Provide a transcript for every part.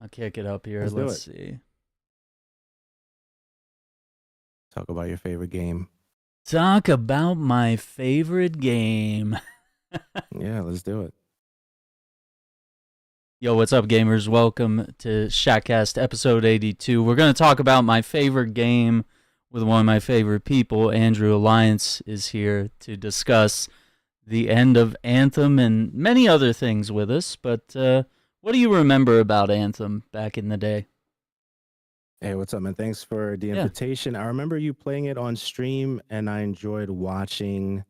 I'll kick it up here. Let's do Let's it. see. Talk about your favorite game. Talk about my favorite game. Yeah, let's do it. Yo, what's up, gamers? Welcome to Shackcast episode 82. We're going to talk about my favorite game with one of my favorite people. Andrew Alliance is here to discuss the end of Anthem and many other things with us. But what do you remember about Anthem back in the day? Hey, what's up, man? Thanks for the invitation. I remember you playing it on stream, and I enjoyed watching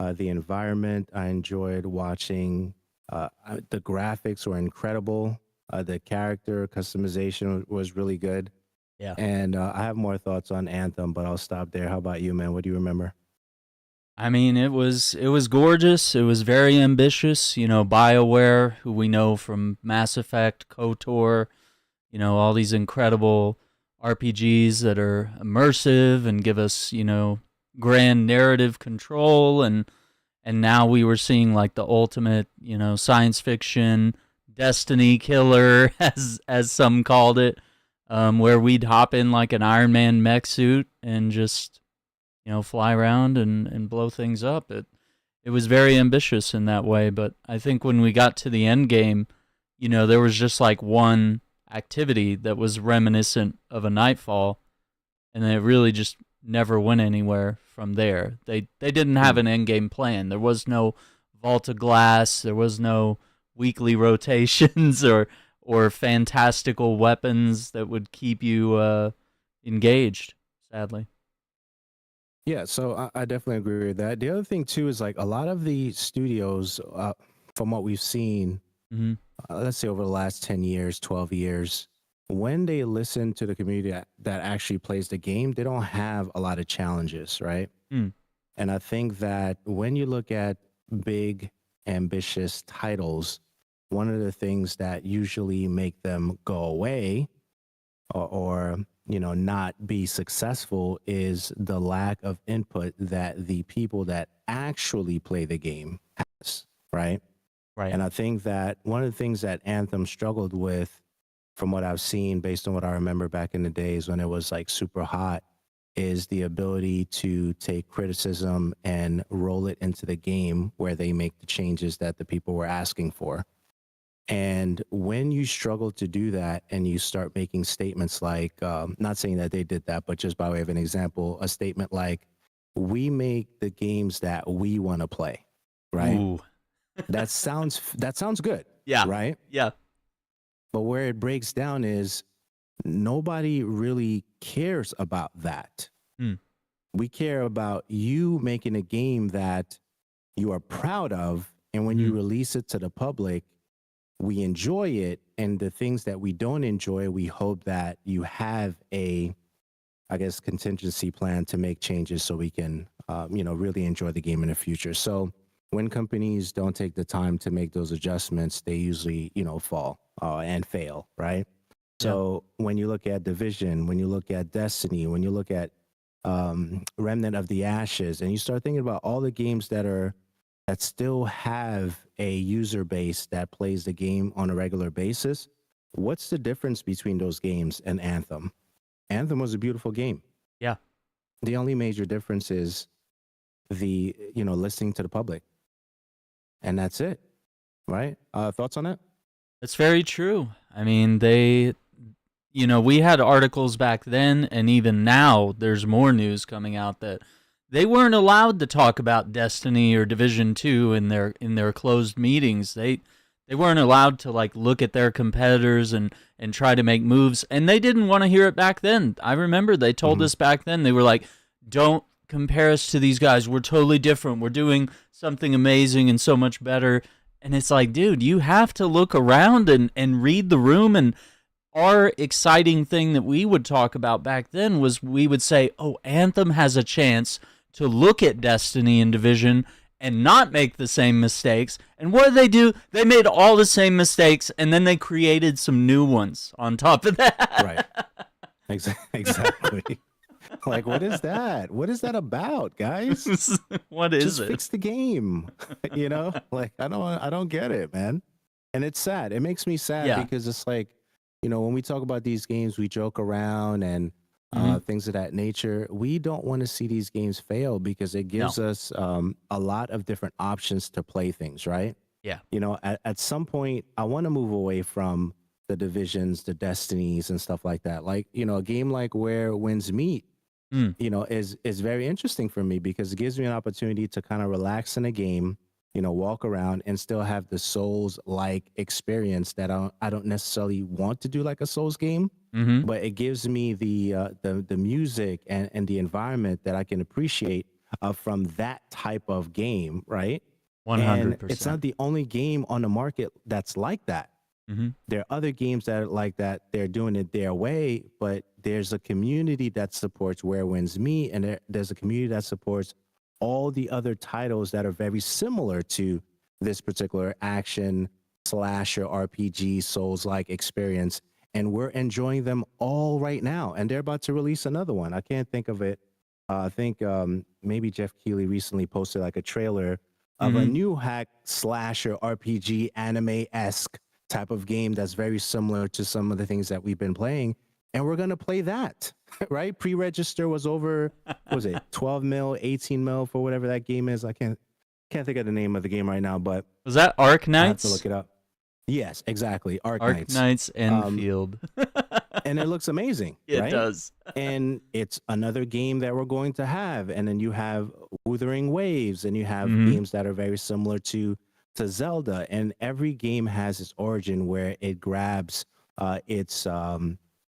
the environment. I enjoyed watching the graphics were incredible. The character customization was really good. Yeah. And I have more thoughts on Anthem, but I'll stop there. How about you, man? What do you remember? I mean, it was gorgeous. It was very ambitious. You know, BioWare, who we know from Mass Effect, KOTOR, you know, all these incredible RPGs that are immersive and give us, you know, grand narrative control, and now we were seeing like the ultimate, you know, science fiction Destiny killer, as some called it, where we'd hop in like an Iron Man mech suit and just, you know, fly around and blow things up. It was very ambitious in that way, but I think when we got to the end game, you know, there was just like one activity that was reminiscent of a Nightfall, and it really just never went anywhere from there. They didn't have an end game plan. There was no vault of glass. There was no weekly rotations or fantastical weapons that would keep you engaged. Sadly. Yeah, so I definitely agree with that. The other thing too is like a lot of the studios, from what we've seen, Mm-hmm. let's say over the last 10 years, 12 years, when they listen to the community that actually plays the game, they don't have a lot of challenges, right? Mm. And I think that when you look at big, ambitious titles, one of the things that usually make them go away or you know, not be successful is the lack of input that the people that actually play the game has, right? Right. And I think that one of the things that Anthem struggled with, from what I've seen, based on what I remember back in the days when it was like super hot, is the ability to take criticism and roll it into the game where they make the changes that the people were asking for. And when you struggle to do that and you start making statements like, not saying that they did that, but just by way of an example, a statement like, we make the games that we want to play, right? Ooh. That sounds good. Yeah. Right? Yeah. But where it breaks down is nobody really cares about that. Hmm. We care about you making a game that you are proud of, and when you release it to the public, we enjoy it, and the things that we don't enjoy, we hope that you have a, I guess, contingency plan to make changes so we can, you know, really enjoy the game in the future. So when companies don't take the time to make those adjustments, they usually, you know, fall and fail, right? Yeah. So when you look at Division, when you look at Destiny, when you look at Remnant of the Ashes, and you start thinking about all the games that still have a user base that plays the game on a regular basis, what's the difference between those games and Anthem? Anthem was a beautiful game. Yeah. The only major difference is the, you know, listening to the public. And that's it, right? Thoughts on that? That's very true. I mean, you know, we had articles back then, and even now there's more news coming out that they weren't allowed to talk about Destiny or Division 2 in their closed meetings. They weren't allowed to like look at their competitors and try to make moves, and they didn't want to hear it back then. I remember they told us back then, they were like, "Don't compare us to these guys. We're totally different. We're doing something amazing and so much better." And it's like, dude, you have to look around and read the room. And our exciting thing that we would talk about back then was we would say, oh, Anthem has a chance to look at Destiny and Division and not make the same mistakes. And what do? They made all the same mistakes, and then they created some new ones on top of that. Right. Exactly. Like, what is that? What is that about, guys? What is Just it? fix the game. You know, like I don't get it, man. And it's sad. It makes me sad Yeah. because it's like when we talk about these games, we joke around and Hmm. things of that nature. We don't want to see these games fail because it No. gives us a lot of different options to play things, right? Yeah. At some point, I want to move away from the divisions, the destinies, and stuff like that. Like, a game like Where Winds Meet, Mm. is very interesting for me because it gives me an opportunity to kind of relax in a game, walk around and still have the Souls like experience that I don't necessarily want to do like a Souls game, Hmm. but it gives me the music and the environment that I can appreciate from that type of game, right? And it's 100%. not the only game on the market that's like that. Hmm. There are other games that are like that. They're doing it their way, but there's a community that supports Where Winds Meet, and there's a community that supports all the other titles that are very similar to this particular action slasher RPG Souls-like experience. And we're enjoying them all right now. And they're about to release another one. I can't think of it. I think maybe Jeff Keighley recently posted like a trailer of a Hmm. new hack slasher RPG anime esque type of game that's very similar to some of the things that we've been playing. And we're going to play that, right? Pre-register was over, what was it, 12 mil, 18 mil for whatever that game is. I can't think of the name of the game right now, but Was that I have to Arknights? look it up. Yes, exactly. Arknights. Arknights Um, Endfield. and it looks amazing, It right? does. And it's another game that we're going to have. And then you have Wuthering Waves, and you have Hmm. games that are very similar to Zelda. And every game has its origin where it grabs its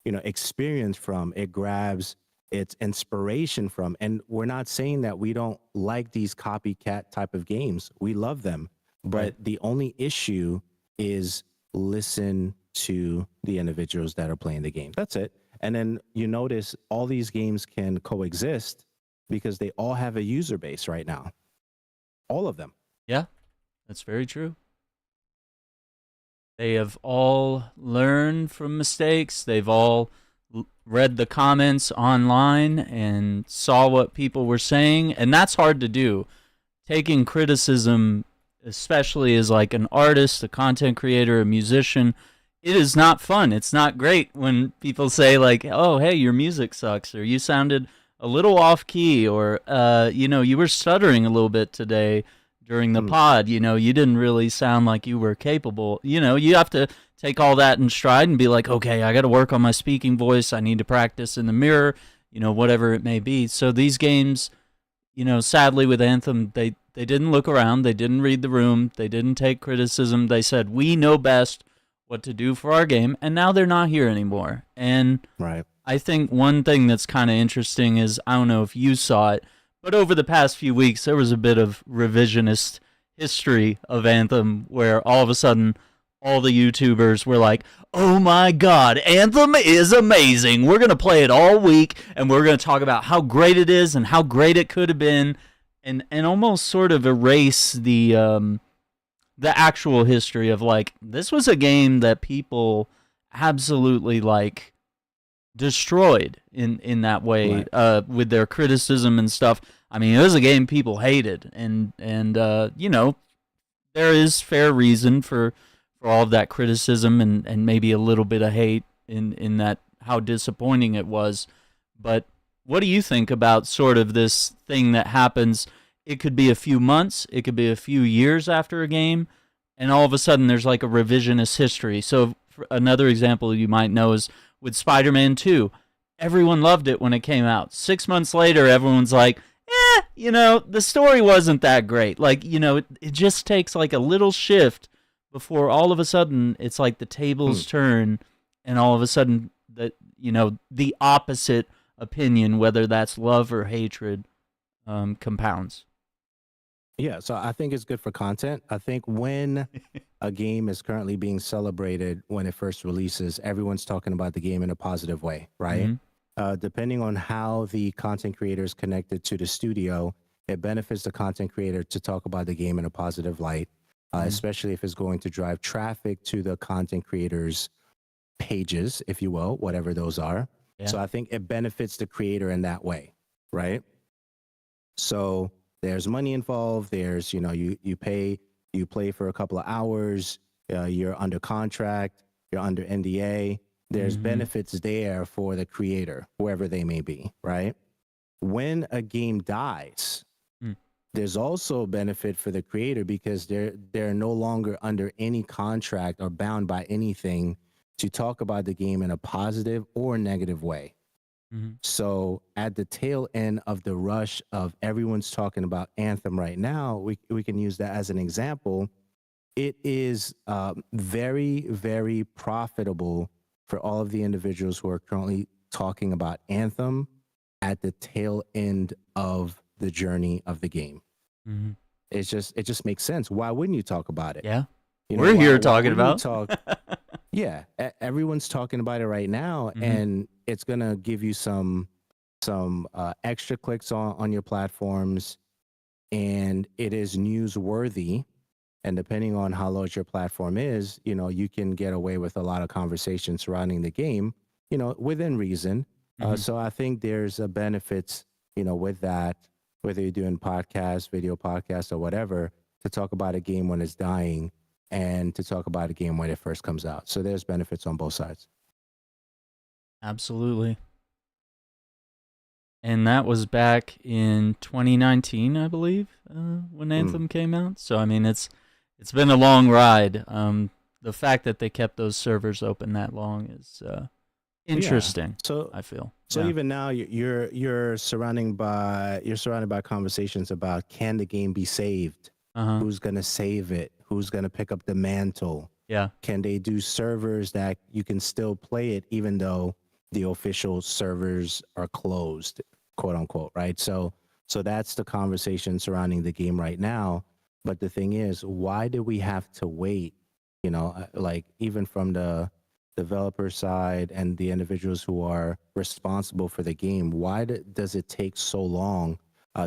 experience from, it grabs its inspiration from. And we're not saying that we don't like these copycat type of games. We love them. Right. But the only issue is listen to the individuals that are playing the game. That's it. And then you notice all these games can coexist because they all have a user base right now. All of them. Yeah, that's very true. They have all learned from mistakes. They've all read the comments online and saw what people were saying. And that's hard to do. Taking criticism, especially as like an artist, a content creator, a musician, it is not fun. It's not great when people say like, "Oh, hey, your music sucks," or "You sounded a little off key," or you were stuttering a little bit today during the Mm, pod. You didn't really sound like you were capable. You have to take all that in stride and be like, "Okay, I got to work on my speaking voice. I need to practice in the mirror." Whatever it may be. So these games, sadly with Anthem, they didn't look around, they didn't read the room, they didn't take criticism. They said, "We know best what to do for our game," and now they're not here anymore. And right. I think one thing that's kind of interesting is, I don't know if you saw it, but over the past few weeks there was a bit of revisionist history of Anthem where all of a sudden all the YouTubers were like, "Oh my god, Anthem is amazing. We're going to play it all week and we're going to talk about how great it is and how great it could have been," and almost sort of erase the actual history of like, this was a game that people absolutely like destroyed in that way, Right. with their criticism and stuff. I mean, it was a game people hated, and there is fair reason for all of that criticism and maybe a little bit of hate in that how disappointing it was. But what do you think about sort of this thing that happens? It could be a few months, it could be a few years after a game, and all of a sudden there's like a revisionist history. So another example you might know is with Spider-Man 2. Everyone loved it when it came out. 6 months later, everyone's like, the story wasn't that great. Like, it just takes like a little shift before all of a sudden it's like the Hmm. tables turn, and all of a sudden the opposite opinion, whether that's love or hatred, compounds. Yeah, so I think it's good for content. I think when a game is currently being celebrated when it first releases, everyone's talking about the game in a positive way, right? Hmm. Depending on how the content creator is connected to the studio, it benefits the content creator to talk about the game in a positive light, Hmm. especially if it's going to drive traffic to the content creator's pages, if you will, whatever those are. Yeah. So I think it benefits the creator in that way, right? So there's money involved. There's, you pay, you play for a couple of hours. You're under contract. You're under NDA. There's Mm-hmm. benefits there for the creator, whoever they may be, right? When a game dies, Mm. there's also a benefit for the creator because they're no longer under any contract or bound by anything to talk about the game in a positive or negative way. Mm-hmm. So at the tail end of the rush of everyone's talking about Anthem right now, we can use that as an example. It is very, very profitable for all of the individuals who are currently talking about Anthem at the tail end of the journey of the game. Mm-hmm. It just makes sense. Why wouldn't you talk about it? Yeah. You know, We're here why talking wouldn't you about. talk? Yeah, everyone's talking about it right now, Mm-hmm. and it's gonna give you some extra clicks on your platforms, and it is newsworthy. And depending on how large your platform is, you know, you can get away with a lot of conversation surrounding the game, you know, within reason. Mm-hmm. So I think there's a benefits, you know, with that, whether you're doing podcasts, video podcasts, or whatever, to talk about a game when it's dying and to talk about a game when it first comes out. So there's benefits on both sides. Absolutely. And that was back in 2019, I believe, when Mm. Anthem came out. So I mean, it's been a long ride. The fact that they kept those servers open that long is Yeah. interesting. So I feel. so Yeah. even now you're surrounded by conversations about, can the game be saved? Uh huh. Who's going to save it? Who's going to pick up the mantle? Yeah. Can they do servers that you can still play it even though the official servers are closed, quote unquote, right? So that's the conversation surrounding the game right now. But the thing is, why do we have to wait? You know, like even from the developer side and the individuals who are responsible for the game, why does it take so long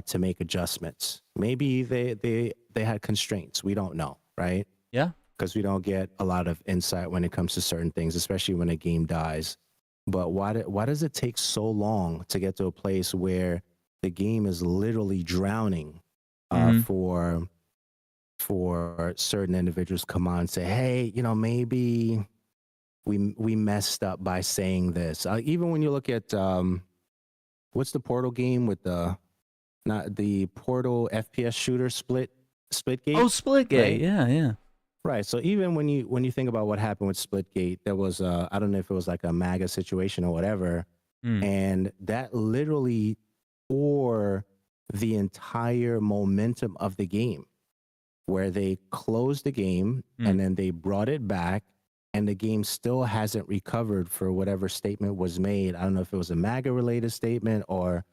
to make adjustments? Maybe they had constraints. We don't know, right? Yeah. Because we don't get a lot of insight when it comes to certain things, especially when a game dies. But why does it take so long to get to a place where the game is literally drowning Mm-hmm. for certain individuals to come on and say, hey, you know, maybe we messed up by saying this. Even when you look at what's the Portal game with the not the Portal FPS shooter Splitgate, Oh, Splitgate. right? Yeah. Yeah. Right. So even when you think about what happened with Splitgate, there was I don't know if it was like a MAGA situation or whatever, Mm. and that literally tore the entire momentum of the game, where they closed the game Mm. and then they brought it back, and the game still hasn't recovered for whatever statement was made. I don't know if it was a MAGA related statement or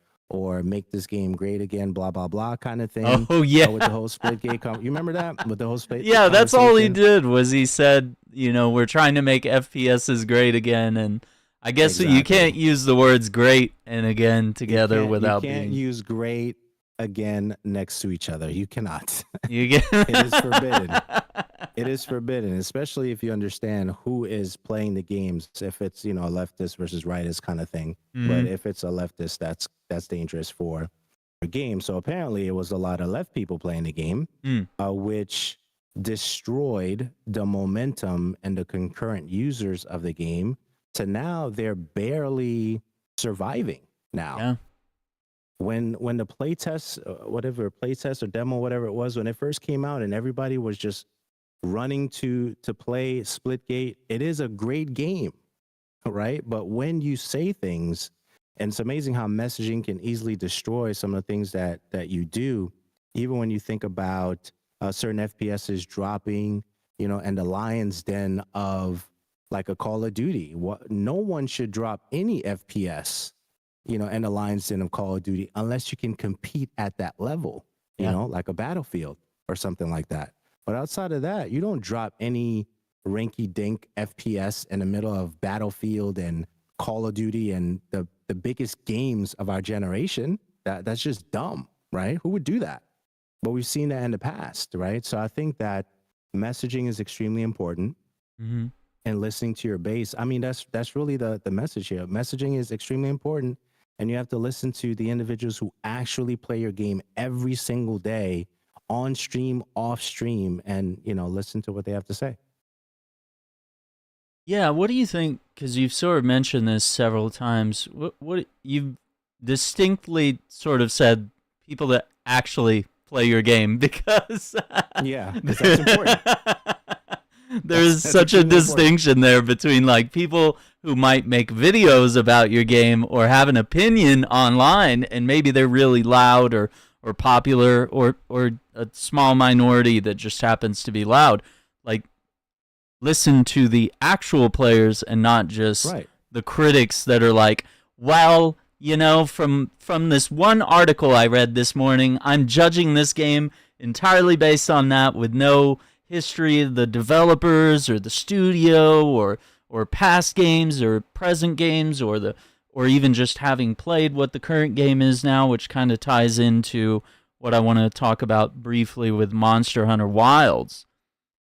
make this game great again, blah blah blah kind of thing. Oh yeah. With the whole Splitgate, you remember that with the whole split Yeah. That's all he conversation? did was he said, we're trying to make FPSs great again, and I guess you can't Exactly. use the words great and again You together you without can't being. use great again next to each other. You cannot. You get. It is forbidden. It is forbidden, especially if you understand who is playing the games. If it's, you know, a leftist versus rightist kind of thing. But Mm. if it's a leftist, that's dangerous for a game. So apparently, it was a lot of left people playing the game, Mm. which destroyed the momentum and the concurrent users of the game. To now, they're barely surviving now. Yeah. When the playtest, whatever playtest or demo, whatever it was, when it first came out, and everybody was just running to play Splitgate, it is a great game, right? But when you say things, and it's amazing how messaging can easily destroy some of the things that you do. Even when you think about certain FPSs dropping, you know, and the lion's den of like a Call of Duty. No one should drop any FPS, you know, and the lion's den of Call of Duty unless you can compete at that level, you Yeah. know, like a Battlefield or something like that. But outside of that, you don't drop any rinky dink FPS in the middle of Battlefield and Call of Duty and the biggest games of our generation. That's just dumb, right? Who would do that? But we've seen that in the past, right? So I think that messaging is extremely important, Mm-hmm. and listening to your base. I mean, that's really the message here. Messaging is extremely important, and you have to listen to the individuals who actually play your game every single day, on stream, off stream, and, you know, listen to what they have to say. Yeah, what do you think? Because you've sort of mentioned this several times. What you've distinctly sort of said people that actually play your game because Yeah, because that's important. there's That's such a extremely important. distinction there between like people who might make videos about your game or have an opinion online, and maybe they're really loud or popular, or a small minority that just happens to be loud. Like, listen to the actual players and not just Right. the critics that are like, well, from this one article I read this morning, I'm judging this game entirely based on that, with no history of the developers or the studio, or past games or present games, or even just having played what the current game is now, which kind of ties into what I want to talk about briefly with Monster Hunter Wilds.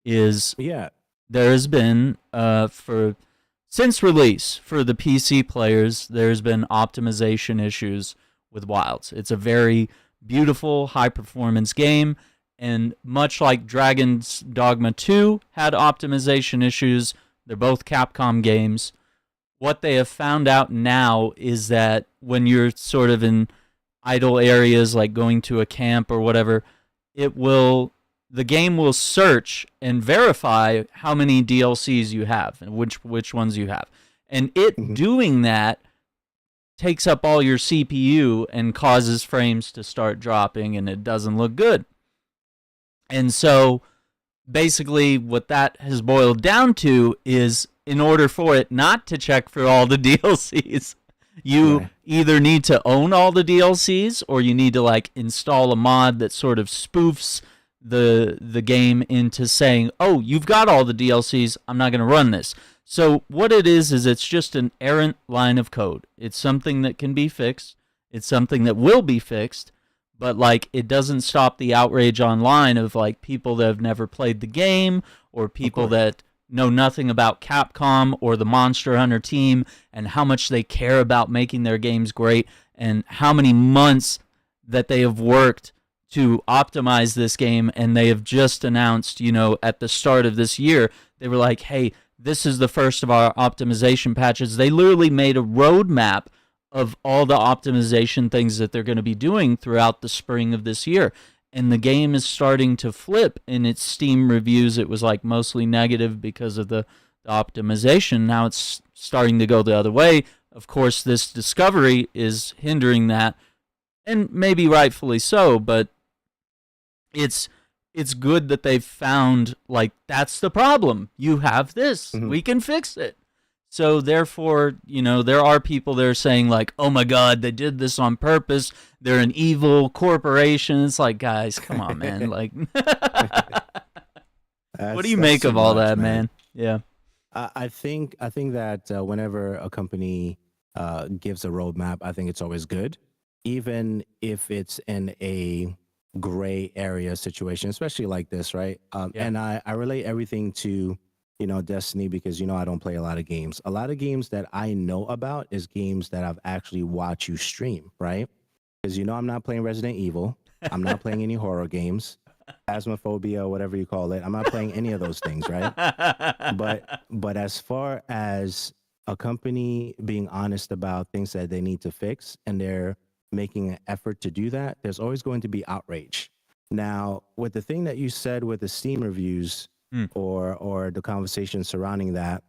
Is Yeah. there has been, for since release for the PC players, there's been optimization issues with Wilds. It's a very beautiful, high performance game, and much like Dragon's Dogma 2 had optimization issues, they're both Capcom games. What they have found out now is that when you're sort of in idle areas, like going to a camp or whatever, it will the game will search and verify how many DLCs you have and which ones you have. And it Mhm. doing that takes up all your CPU and causes frames to start dropping, and it doesn't look good. And so basically what that has boiled down to is, in order for it not to check for all the DLCs, you Right. either need to own all the DLCs, or you need to like install a mod that sort of spoofs the game into saying, "Oh, you've got all the DLCs. I'm not going to run this." So what it is it's just an errant line of code. It's something that can be fixed. It's something that will be fixed, but like it doesn't stop the outrage online of like people that have never played the game, or Of people course. that know nothing about Capcom or the Monster Hunter team, and how much they care about making their games great, and how many months that they have worked to optimize this game. And they have just announced, at the start of this year, they were like, hey, this is the first of our optimization patches. They literally made a roadmap of all the optimization things that they're going to be doing throughout the spring of this year. And the game is starting to flip in its Steam reviews. It was like mostly negative because of the optimization. Now it's starting to go the other way. Of course, this discovery is hindering that, and maybe rightfully so, but it's it's good that they've found, like, that's the problem. You have this. Mhm. We can fix it. So therefore, there are people that are saying like, "Oh my God, they did this on purpose. They're an evil corporation." It's like, guys, come on, man. Like, what do you That's make too of all much, that, man. man? Yeah. I think that whenever a company gives a roadmap, I think it's always good, even if it's in a gray area situation, especially like this, right? Yeah. And I relate everything to Destiny, because I don't play a lot of games. A lot of games that I know about is games that I've actually watched you stream, right? Because I'm not playing Resident Evil. I'm not playing any horror games, Phasmophobia, whatever you call it. I'm not playing any of those things, right? But as far as a company being honest about things that they need to fix, and they're making an effort to do that, there's always going to be outrage. Now, with the thing that you said with the Steam reviews, Hmm. or the conversation surrounding that,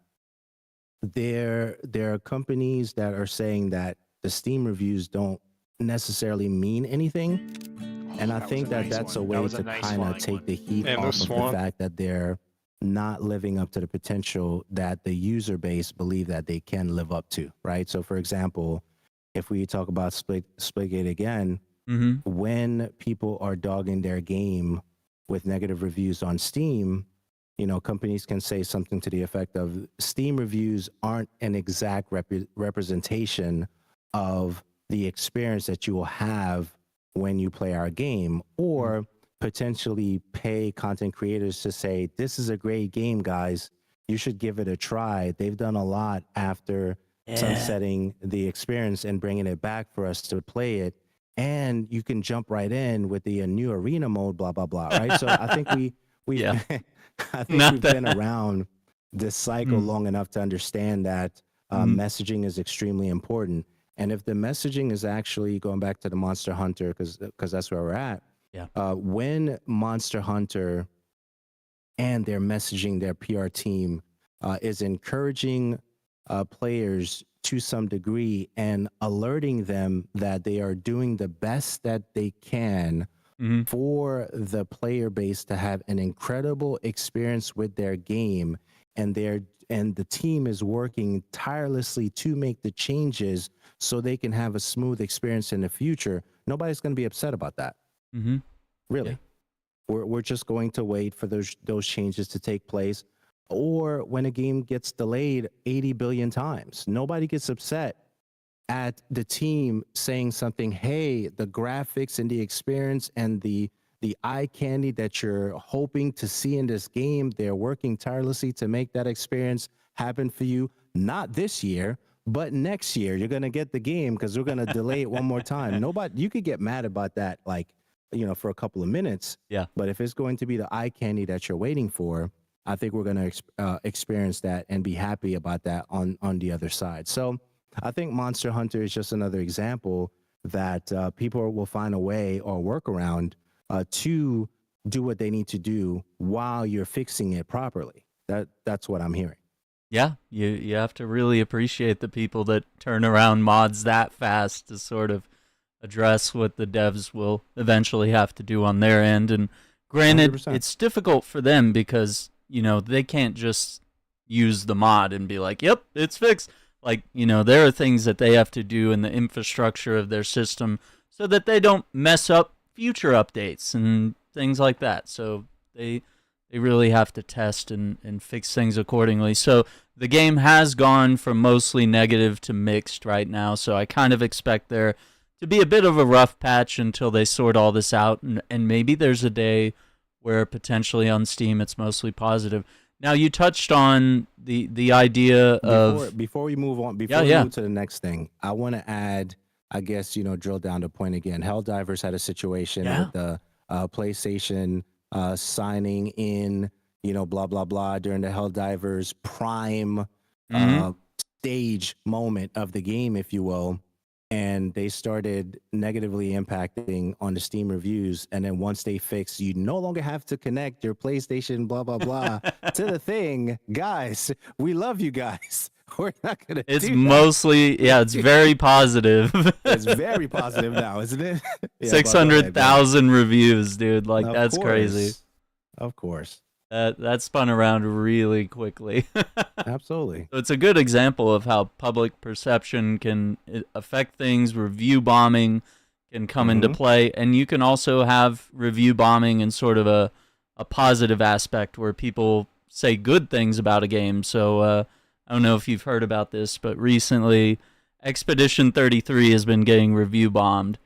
there are companies that are saying that the Steam reviews don't necessarily mean anything, and I That was a think that nice that's a one. That way was a to nice kind of flying take one. the heat And the off of the swan. fact that they're not living up to the potential that the user base believe that they can live up to, right? So, for example, if we talk about Splitgate again, Mm-hmm. when people are dogging their game with negative reviews on Steam, companies can say something to the effect of, Steam reviews aren't an exact representation of the experience that you will have when you play our game, or potentially pay content creators to say, this is a great game, guys. You should give it a try. They've done a lot after Yeah. sunsetting the experience and bringing it back for us to play it. And you can jump right in with the new arena mode, blah, blah, blah. Right. So I think we Yeah. I think Not we've been that. around this cycle Mm. long enough to understand that Mhm. messaging is extremely important. And if the messaging is actually going back to the Monster Hunter, because that's where we're at, Yeah. when Monster Hunter and their messaging, their PR team, is encouraging players to some degree and alerting them that they are doing the best that they can Mhm. for the player base to have an incredible experience with their game, and the team is working tirelessly to make the changes so they can have a smooth experience in the future. Nobody's going to be upset about that, Mhm. Yeah. really. We're just going to wait for those changes to take place. Or when a game gets delayed 80 billion times, nobody gets upset at the team saying something. Hey, the graphics and the experience and the eye candy that you're hoping to see in this game, they're working tirelessly to make that experience happen for you. Not this year, but next year you're gonna get the game because we're gonna delay it one more time. Nobody, you could get mad about that, like, for a couple of minutes. Yeah. But if it's going to be the eye candy that you're waiting for, I think we're gonna experience that and be happy about that on the other side. So I think Monster Hunter is just another example that people will find a way or workaround to do what they need to do while you're fixing it properly. That's what I'm hearing. Yeah, you have to really appreciate the people that turn around mods that fast to sort of address what the devs will eventually have to do on their end. And granted, 100%. it's difficult for them because, they can't just use the mod and be like, "Yep, it's fixed." Like, there are things that they have to do in the infrastructure of their system so that they don't mess up future updates and things like that. So they really have to test and fix things accordingly. So the game has gone from mostly negative to mixed right now. So I kind of expect there to be a bit of a rough patch until they sort all this out. And maybe there's a day where potentially on Steam it's mostly positive. Now you touched on the idea of Before we move on, yeah, before we yeah. move to the next thing, I want to add, I guess, drill down the point again. Helldivers had a situation Yeah. with the PlayStation signing in, blah blah blah, during the Helldivers prime Mhm. stage moment of the game, if you will. And they started negatively impacting on the Steam reviews. And then once they fixed, you no longer have to connect your PlayStation, blah, blah, blah, to the thing. Guys, we love you guys. We're not going to It's do that. mostly it's very positive. It's very positive now, isn't it? Yeah, Six but go hundred ahead, go ahead. thousand reviews, dude. Like Of that's crazy. course. Of course. That spun around really quickly. Absolutely. So it's a good example of how public perception can affect things. Review bombing can come into Mm-hmm. play, and you can also have review bombing in sort of a positive aspect where people say good things about a game. So I don't know if you've heard about this, but recently Expedition 33 has been getting review bombed,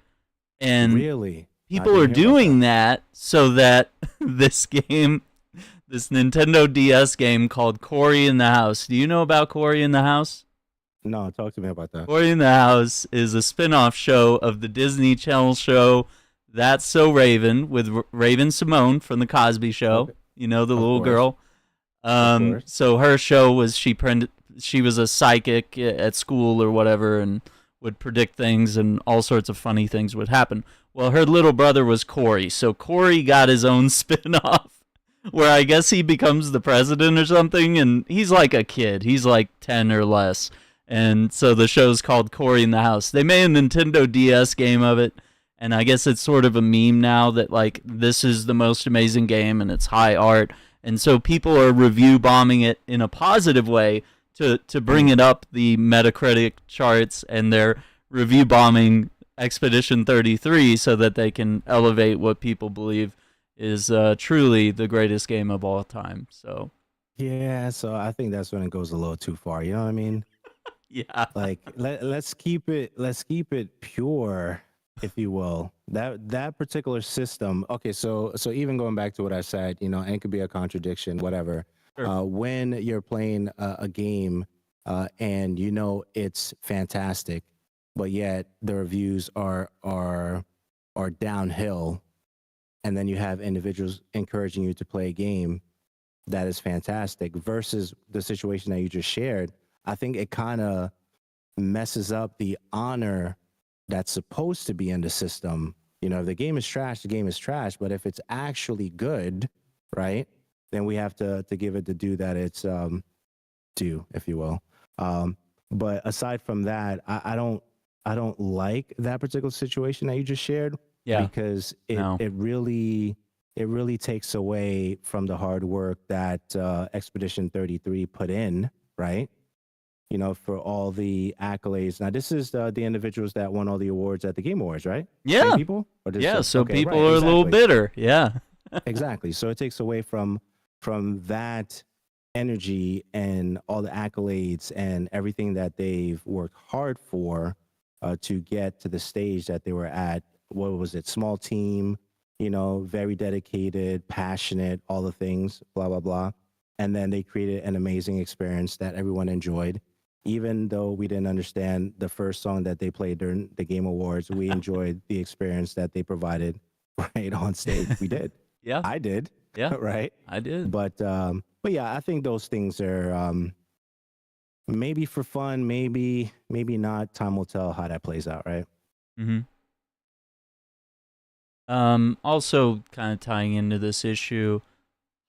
and Really? I people didn't are hear about doing that so that this game, this Nintendo DS game called Cory in the House. Do you know about Cory in the House? No, talk to me about that. Cory in the House is a spin-off show of the Disney Channel show That's So Raven with Raven Simone from the Cosby Show. Okay. You know, the Of little course. girl. Of course. So her show was she was a psychic at school or whatever and would predict things and all sorts of funny things would happen. Well, her little brother was Cory. So Cory got his own spin-off where I guess he becomes the president or something, and he's like a kid. He's like 10 or less. And so the show's called Cory in the House. They made a Nintendo DS game of it, and I guess it's sort of a meme now that, like, this is the most amazing game and it's high art. And so people are review bombing it in a positive way to bring it up the Metacritic charts, and they're review bombing Expedition 33 so that they can elevate what people believe is truly the greatest game of all time. So Yeah, so I think that's when it goes a little too far. You know what I mean? yeah, Like let's keep it pure, if you will. That particular system. Okay, so even going back to what I said, and it could be a contradiction, whatever. sure. When you're playing a game, and it's fantastic, but yet the reviews are downhill, and then you have individuals encouraging you to play a game, that is fantastic versus the situation that you just shared. I think it kind of messes up the honor that's supposed to be in the system. If the game is trash, the game is trash. But if it's actually good, right, then we have to give it the due that it's due, if you will. But aside from that, I don't like that particular situation that you just shared. Yeah. Because No. it really takes away from the hard work that Expedition 33 put in, right? For all the accolades. Now, this is the individuals that won all the awards at the Game Awards, right? Yeah. Same people? Or Yeah, so okay, people right, are a little exactly. bitter. Yeah. Exactly. So it takes away from that energy and all the accolades and everything that they've worked hard for to get to the stage that they were at. What was it? Small team, very dedicated, passionate, all the things, blah, blah, blah. And then they created an amazing experience that everyone enjoyed. Even though we didn't understand the first song that they played during the Game Awards, we enjoyed the experience that they provided right on stage. We did. Yeah. I did. Yeah. Right. I did. But yeah, I think those things are maybe for fun, maybe not. Time will tell how that plays out, right? Mm-hmm. Also, kind of tying into this issue,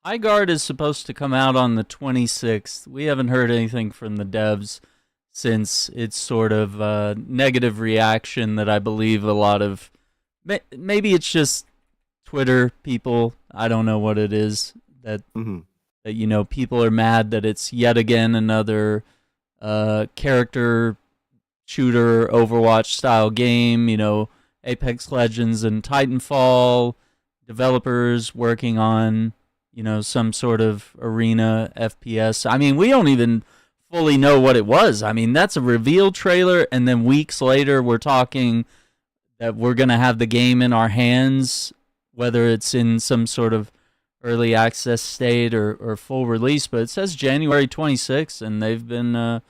High Guard is supposed to come out on the 26th. We haven't heard anything from the devs since its sort of negative reaction that I believe a lot of... Maybe it's just Twitter people. I don't know what it is. That people are mad that it's yet again another character shooter Overwatch style game. Apex Legends and Titanfall developers working on some sort of arena FPS. I mean, we don't even fully know what it was. I mean, that's a reveal trailer, and then weeks later we're talking that we're going to have the game in our hands, whether it's in some sort of early access state or full release. But it says January 26th, and they've been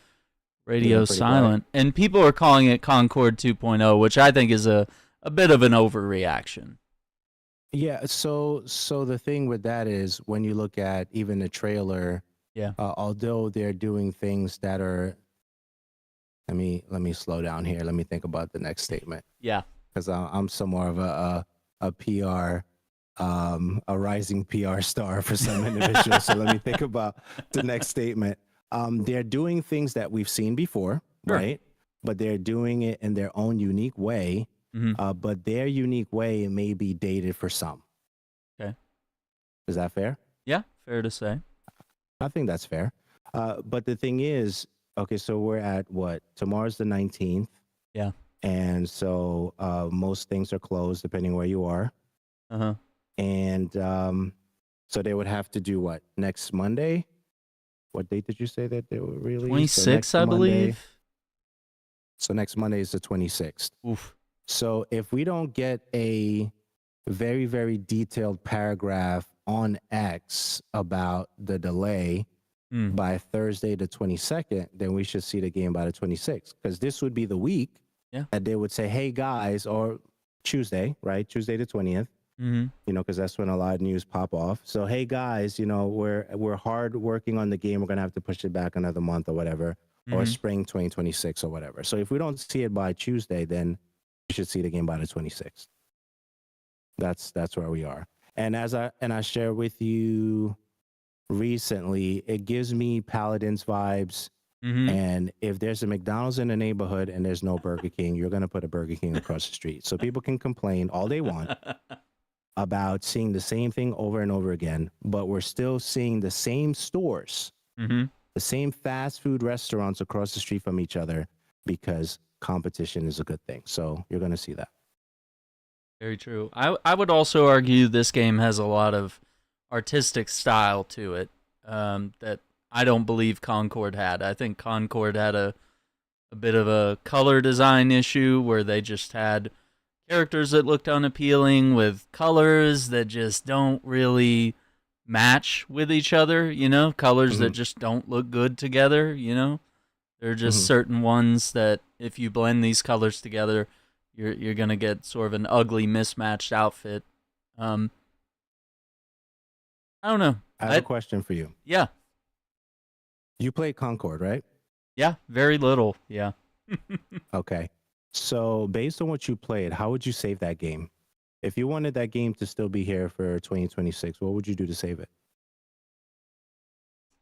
radio silent. Quiet. And people are calling it Concord 2.0, which I think is a bit of an overreaction. Yeah, so the thing with that is when you look at even the trailer, although they're doing things that are... Let me slow down here. Let me think about the next statement. Yeah. Because I'm somewhat of a PR, a rising PR star for some individuals. So let me think about the next statement. They're doing things that we've seen before, right? But they're doing it in their own unique way. But their unique way may be dated for some. Okay. Is that fair? Yeah, fair to say. I think that's fair. But the thing is, okay, so we're at what? Tomorrow's the 19th. Yeah. And so most things are closed depending where you are. Uh-huh. And so they would have to do what? Next Monday? What date did you say that they were released? 26th, I believe. So next Monday is the 26th. Oof. So if we don't get a very, very detailed paragraph on X about the delay by Thursday the 22nd, then we should see the game by the 26th. Because this would be the week that they would say, hey, guys, or Tuesday, right? Tuesday the 20th, because that's when a lot of news pop off. So, hey, guys, we're hard working on the game. We're going to have to push it back another month or whatever, or spring 2026 or whatever. So if we don't see it by Tuesday, then we should see the game by the 26th. That's where we are. And as I shared with you recently, it gives me Paladins vibes. And if there's a McDonald's in the neighborhood and there's no Burger King, you're going to put a Burger King across the street. So people can complain all they want about seeing the same thing over and over again, but we're still seeing the same stores, the same fast food restaurants across the street from each other, because competition is a good thing. So you're going to see that. Very true. I would also argue this game has a lot of artistic style to it that I don't believe Concord had. I think Concord had a bit of a color design issue where they just had characters that looked unappealing with colors that just don't really match with each other, colors that just don't look good together, There are just certain ones that if you blend these colors together, you're going to get sort of an ugly mismatched outfit. I don't know. I have a question for you. Yeah. You played Concord, right? Yeah, very little. Yeah. Okay. So based on what you played, how would you save that game? If you wanted that game to still be here for 2026, what would you do to save it?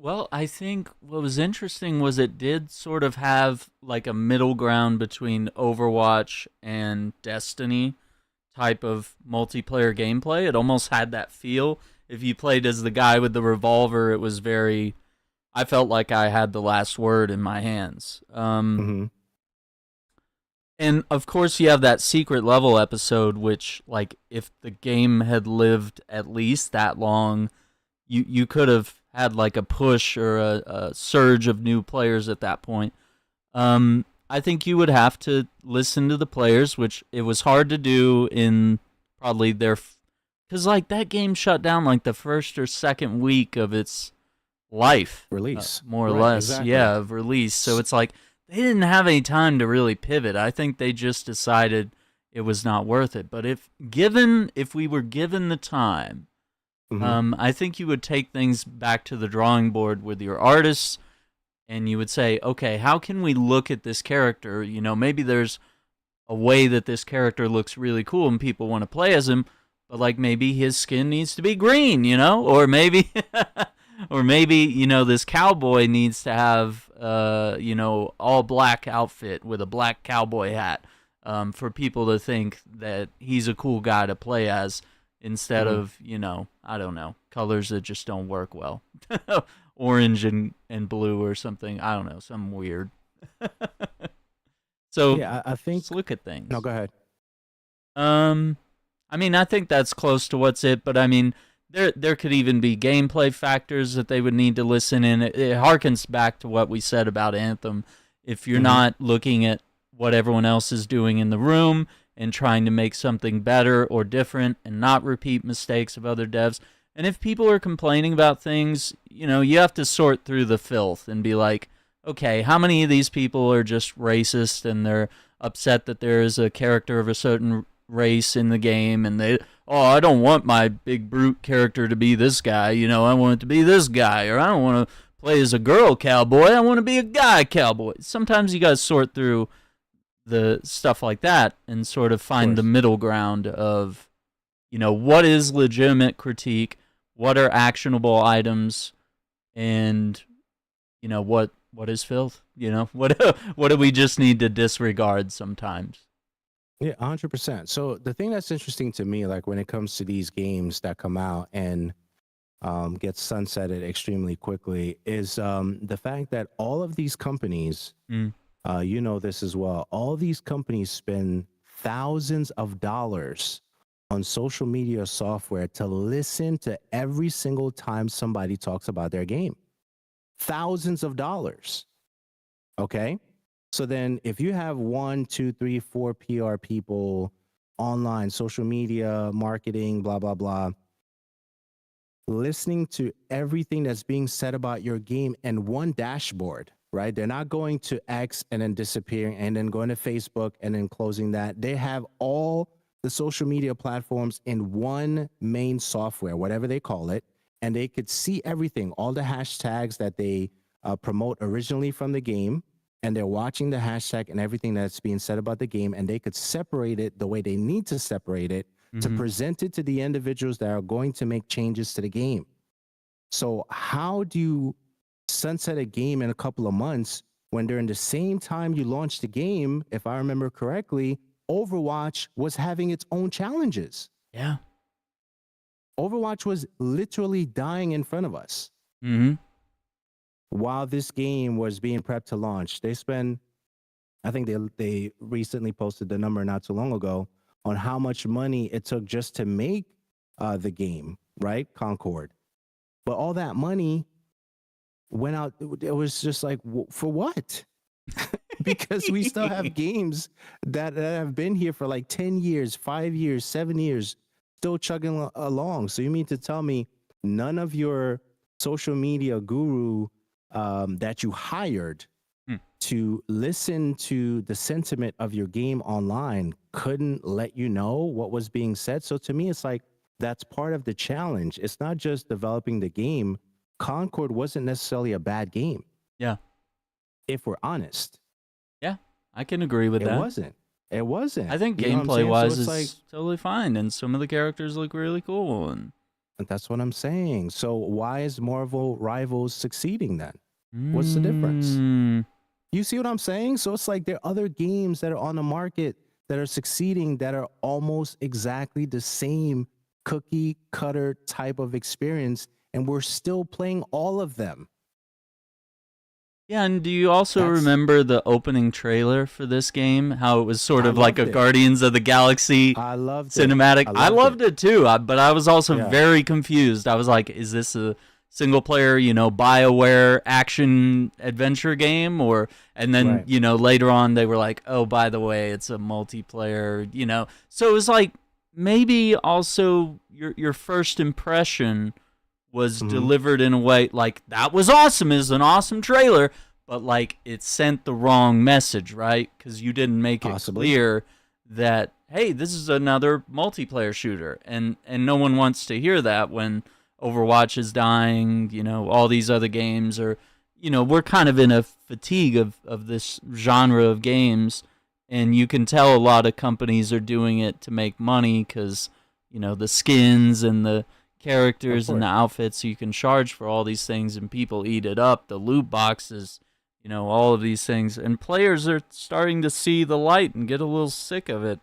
Well, I think what was interesting was it did sort of have like a middle ground between Overwatch and Destiny type of multiplayer gameplay. It almost had that feel. If you played as the guy with the revolver, it was very. I felt like I had the last word in my hands. Mm-hmm. And of course, you have that secret level episode, which, like, if the game had lived at least that long, you could have had like a push or a surge of new players at that point. I think you would have to listen to the players, which it was hard to do in probably their, because like that game shut down like the first or second week of its life, Release. more or Right, less, exactly. yeah, of release. So it's like they didn't have any time to really pivot. I think they just decided it was not worth it. But if we were given the time, Mm-hmm. I think you would take things back to the drawing board with your artists, and you would say, okay, how can we look at this character? You know, maybe there's a way that this character looks really cool and people want to play as him, but like maybe his skin needs to be green, you know, or maybe, or maybe you know this cowboy needs to have, you know, all black outfit with a black cowboy hat, for people to think that he's a cool guy to play as instead Mm-hmm. of, you know, I don't know, colors that just don't work well. Orange and blue or something. I don't know, something weird. So Yeah, I think. just look at things. No, go ahead. Um, I mean, I think that's close to what's it, but I mean, there could even be gameplay factors that they would need to listen in. It harkens back to what we said about Anthem. If you're Mm-hmm. not looking at what everyone else is doing in the room and trying to make something better or different and not repeat mistakes of other devs, and if people are complaining about things, you know, you have to sort through the filth and be like, okay, how many of these people are just racist and they're upset that there is a character of a certain race in the game, and they, oh, I don't want my big brute character to be this guy, you know, I want it to be this guy, or I don't want to play as a girl cowboy, I want to be a guy cowboy. Sometimes you got to sort through the stuff like that and sort of Of find the course. middle ground of, you know, what is legitimate critique, what are actionable items, and, you know, what is filth, you know, what do we just need to disregard sometimes. Yeah, 100%. So the thing that's interesting to me, like when it comes to these games that come out and get sunsetted extremely quickly, is the fact that all of these companies, Mm. you know this as well, all these companies spend thousands of dollars on social media software to listen to every single time somebody talks about their game. Thousands of dollars. Okay. So then if you have one, two, three, four PR people online, social media, marketing, blah, blah, blah, listening to everything that's being said about your game in one dashboard, right? They're not going to X and then disappearing and then going to Facebook and then closing that. They have all the social media platforms in one main software, whatever they call it, and they could see everything, all the hashtags that they promote originally from the game, and they're watching the hashtag and everything that's being said about the game, and they could separate it the way they need to separate it to Mm-hmm. present it to the individuals that are going to make changes to the game. So how do you sunset a game in a couple of months when during the same time you launched the game, if I remember correctly, Overwatch was having its own challenges. Yeah. Overwatch was literally dying in front of us Mm-hmm. while this game was being prepped to launch. They spent, I think they recently posted the number not too long ago on how much money it took just to make the game, right? Concord. But all that money went out. It was just like, for what? Because we still have games that have been here for like 10 years, 5 years, 7 years, still chugging along. So you mean to tell me none of your social media guru that you hired to listen to the sentiment of your game online couldn't let you know what was being said? So to me, it's like, that's part of the challenge. It's not just developing the game. Concord wasn't necessarily a bad game, Yeah. if we're honest. Yeah. I can agree with It that. wasn't. It wasn't. I think You know what I'm gameplay saying? So wise it's is like, totally fine, and some of the characters look really cool. And that's what I'm saying. So why is Marvel Rivals succeeding then? What's the difference? You see what I'm saying? So it's like there are other games that are on the market that are succeeding that are almost exactly the same cookie cutter type of experience, and we're still playing all of them. Yeah, and do you also That's remember the opening trailer for this game? How it was sort I of like a loved it. Guardians of the Galaxy I loved it. cinematic. I loved it too, but I was also Yeah. very confused. I was like, is this a single player, BioWare action adventure game? And then, Right. later on they were like, oh, by the way, it's a multiplayer, So it was like maybe also your first impression was delivered in a way like that was awesome, is an awesome trailer, but like it sent the wrong message, right? Because you didn't make it clear that, hey, this is another multiplayer shooter, and no one wants to hear that when Overwatch is dying, all these other games are, we're kind of in a fatigue of this genre of games, and you can tell a lot of companies are doing it to make money because, the skins and the characters and the outfits, you can charge for all these things and people eat it up, the loot boxes, all of these things, and players are starting to see the light and get a little sick of it.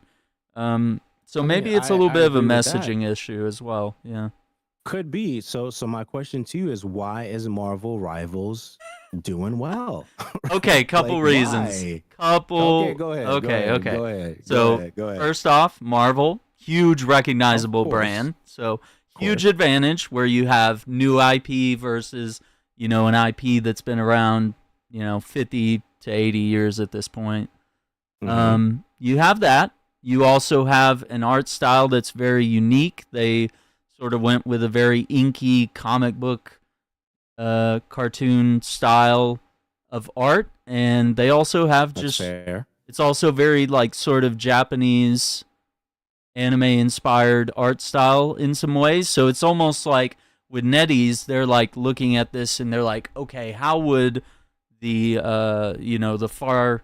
So maybe it's a little bit of a messaging issue as well. Yeah, could be. So my question to you is, why is Marvel Rivals doing well? Okay, couple reasons. Why? Couple. Okay, go ahead. Okay. Go ahead. So first off, Marvel, huge recognizable brand. So huge advantage where you have new IP versus, an IP that's been around, 50 to 80 years at this point. You have that. You also have an art style that's very unique. They sort of went with a very inky comic book cartoon style of art. And they also have it's also very like sort of Japanese anime inspired art style in some ways. So it's almost like with NetEase, they're like looking at this and they're like, okay, how would the the far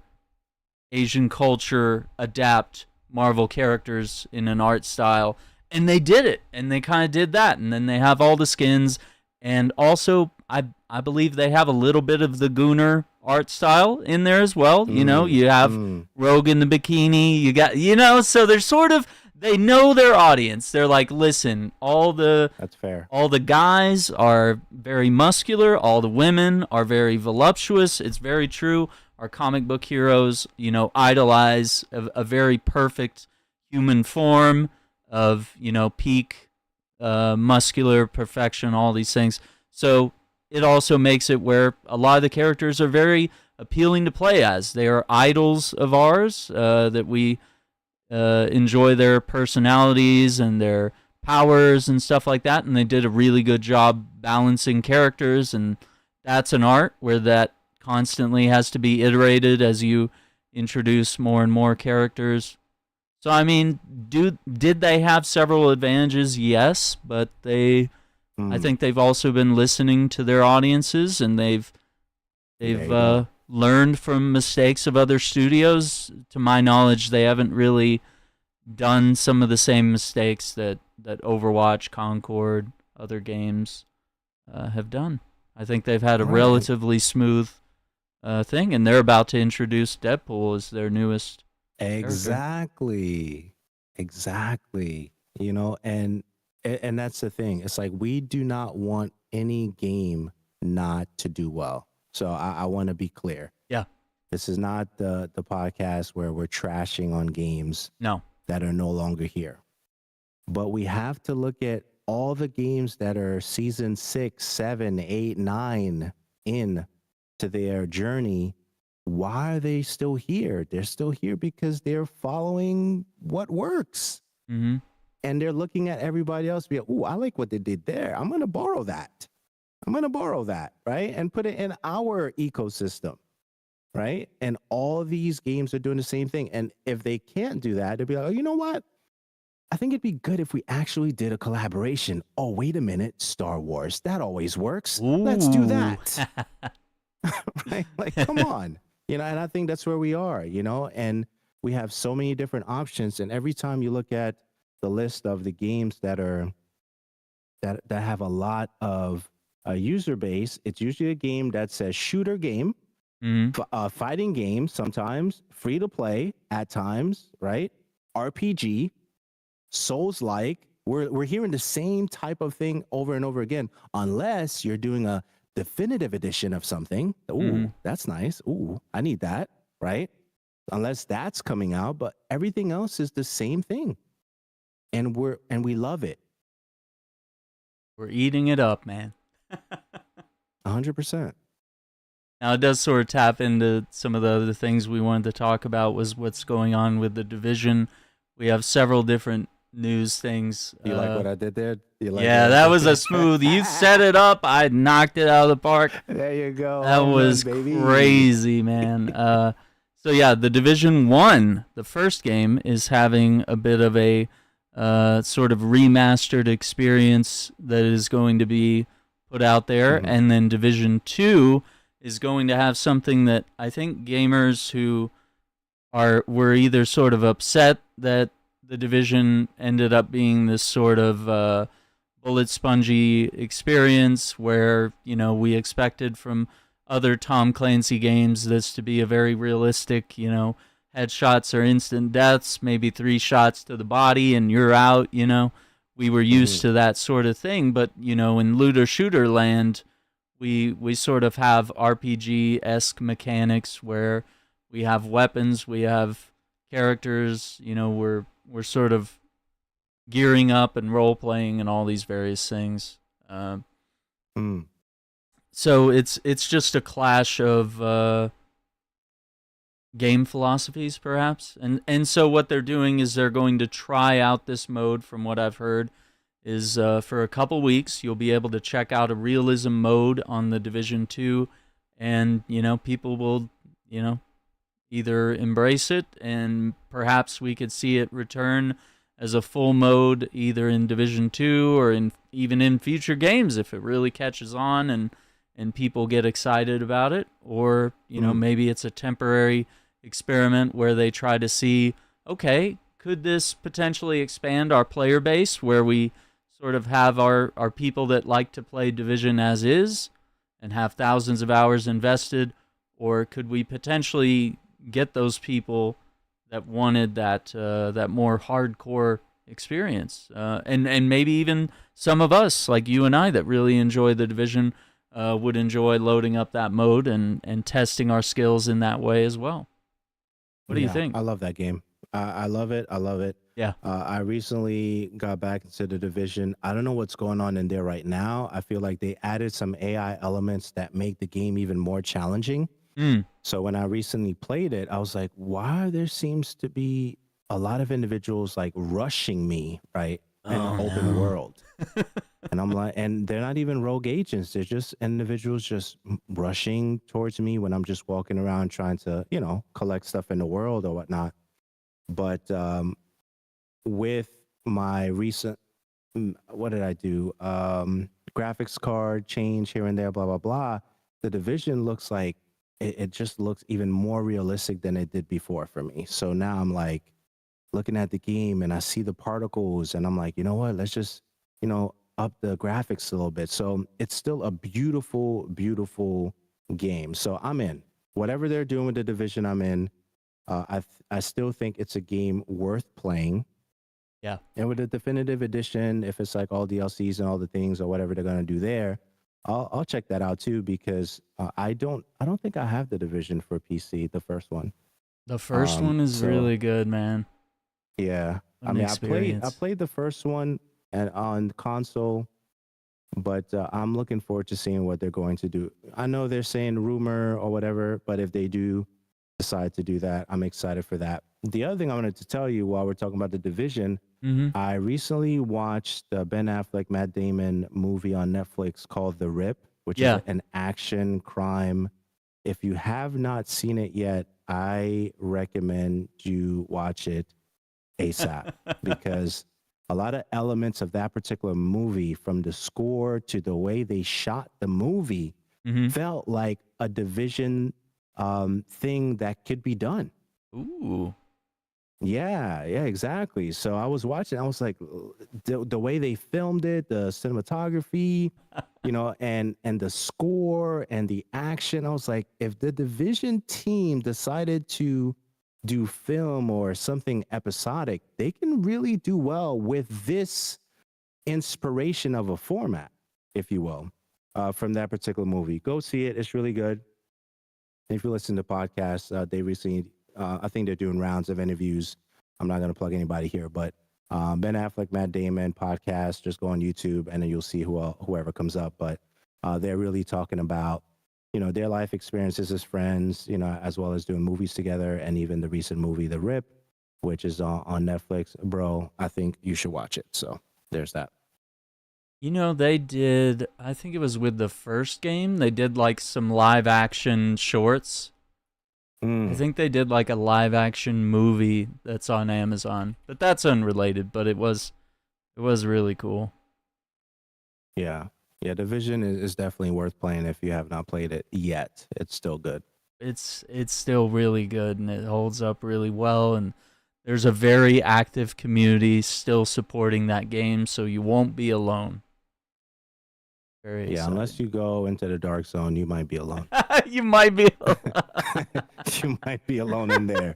Asian culture adapt Marvel characters in an art style? And they did it, and they kind of did that, and then they have all the skins, and also I believe they have a little bit of the Gooner art style in there as well. You have Rogue in the bikini, you got so they're sort of, they know their audience. They're like, listen, that's fair. All the guys are very muscular. All the women are very voluptuous. It's very true. Our comic book heroes, idolize a very perfect human form of, peak muscular perfection, all these things. So it also makes it where a lot of the characters are very appealing to play as. They are idols of ours that we enjoy their personalities and their powers and stuff like that, and they did a really good job balancing characters, and that's an art where that constantly has to be iterated as you introduce more and more characters. So I mean, did they have several advantages? Yes, but I think they've also been listening to their audiences, and they've learned from mistakes of other studios. To my knowledge, they haven't really done some of the same mistakes that Overwatch, Concord, other games have done. I think they've had a relatively smooth thing, and they're about to introduce Deadpool as their newest Exactly. And that's the thing. It's like, we do not want any game not to do well. So I want to be clear. Yeah. This is not the podcast where we're trashing on games that are no longer here. But we have to look at all the games that are season 6, 7, 8, 9 in to their journey. Why are they still here? They're still here because they're following what works. Mm-hmm. And they're looking at everybody else, be like, "Ooh, I like what they did there. I'm going to borrow that. Right? And put it in our ecosystem, right? And all these games are doing the same thing. And if they can't do that, they'll be like, oh, you know what? I think it'd be good if we actually did a collaboration. Oh, wait a minute, Star Wars. That always works. Let's do Ooh. that. Right? Like, come on. And I think that's where we are, and we have so many different options. And every time you look at the list of the games that have a lot of user base, it's usually a game that says shooter game, Mhm. fighting game, sometimes free to play at times, right? RPG, Souls like. We're hearing the same type of thing over and over again, unless you're doing a definitive edition of something. Ooh, Mhm. that's nice. Ooh, I need that, right? Unless that's coming out, but everything else is the same thing, and we love it. We're eating it up, man. 100%. Now it does sort of tap into some of the other things we wanted to talk about was what's going on with the division. We have several different news things. You like what I did there? You like what Yeah, I that did was there? a smooth. You set it up. I knocked it out of the park. There you go. That Home run, was baby. crazy, man. So yeah, the Division 1, the first game, is having a bit of a sort of remastered experience that is going to be put out there, Mhm. and then Division 2 is going to have something that I think gamers who were either sort of upset that the Division ended up being this sort of bullet spongy experience where we expected from other Tom Clancy games this to be a very realistic, headshots or instant deaths, maybe 3 shots to the body and you're out. We were used Mhm. to that sort of thing, but in looter shooter land, we sort of have RPG-esque mechanics where we have weapons, we have characters, we're sort of gearing up and role playing and all these various things. Um, Mm. so it's just a clash of game philosophies, perhaps. And so what they're doing is they're going to try out this mode. From what I've heard, is for a couple weeks you'll be able to check out a realism mode on the Division 2, and people will either embrace it, and perhaps we could see it return as a full mode either in Division 2 or even in future games if it really catches on and people get excited about it, or maybe it's a temporary experiment where they try to see, okay, could this potentially expand our player base where we sort of have our people that like to play Division as is and have thousands of hours invested, or could we potentially get those people that wanted that more hardcore experience, and maybe even some of us like you and I that really enjoy the Division would enjoy loading up that mode and testing our skills in that way as well. What do you Yeah, think? I love that game. I love it. I love it. Yeah. I recently got back into the Division. I don't know what's going on in there right now. I feel like they added some AI elements that make the game even more challenging. Mm. So when I recently played it, I was like, why there seems to be a lot of individuals like rushing me, right? In the Oh open no. world. And I'm like, and they're not even rogue agents. They're just individuals just rushing towards me when I'm just walking around trying to, collect stuff in the world or whatnot. But with my recent, what did I do? Graphics card change here and there, blah, blah, blah. The Division looks like it just looks even more realistic than it did before for me. So now I'm like looking at the game and I see the particles and I'm like, you know what? Let's just, up the graphics a little bit. So it's still a beautiful, beautiful game. So I'm in. Whatever they're doing with the Division, I'm in. I still think it's a game worth playing. Yeah. And with the definitive edition, if it's like all DLCs and all the things or whatever they're gonna do there, I'll check that out too because I don't think I have the Division for PC, the first one. The first one is So really good, man. yeah, What I an mean, I experience. played the first one and on console, but I'm looking forward to seeing what they're going to do. I know they're saying rumor or whatever, but if they do decide to do that, I'm excited for that. The other thing I wanted to tell you while we're talking about the Division, Mm-hmm. I recently watched the Ben Affleck, Matt Damon movie on Netflix called The Rip, which is Yeah. an action crime. If you have not seen it yet, I recommend you watch it ASAP because a lot of elements of that particular movie, from the score to the way they shot the movie, felt like a Division thing that could be done. Ooh. Yeah, exactly. So I was watching, I was like, the way they filmed it, the cinematography, and the score and the action. I was like, if the Division team decided to do film or something episodic, they can really do well with this inspiration of a format, if you will, from that particular movie. Go see it. It's really good. If you listen to podcasts, they recently, I think they're doing rounds of interviews. I'm not going to plug anybody here, but Ben Affleck, Matt Damon podcast, just go on YouTube and then you'll see whoever comes up. But they're really talking about, their life experiences as friends, as well as doing movies together, and even the recent movie, The Rip, which is on Netflix. Bro, I think you should watch it. So there's that. They did, I think it was with the first game, they did like some live action shorts. I think they did like a live action movie that's on Amazon, but that's unrelated, but it was really cool. Yeah. Division is definitely worth playing if you have not played it yet. It's still good. It's still really good, and it holds up really well, and there's a very active community still supporting that game, so you won't be alone. Very exciting. Unless you go into the dark zone, you might be alone. You might be alone. You might be alone in there,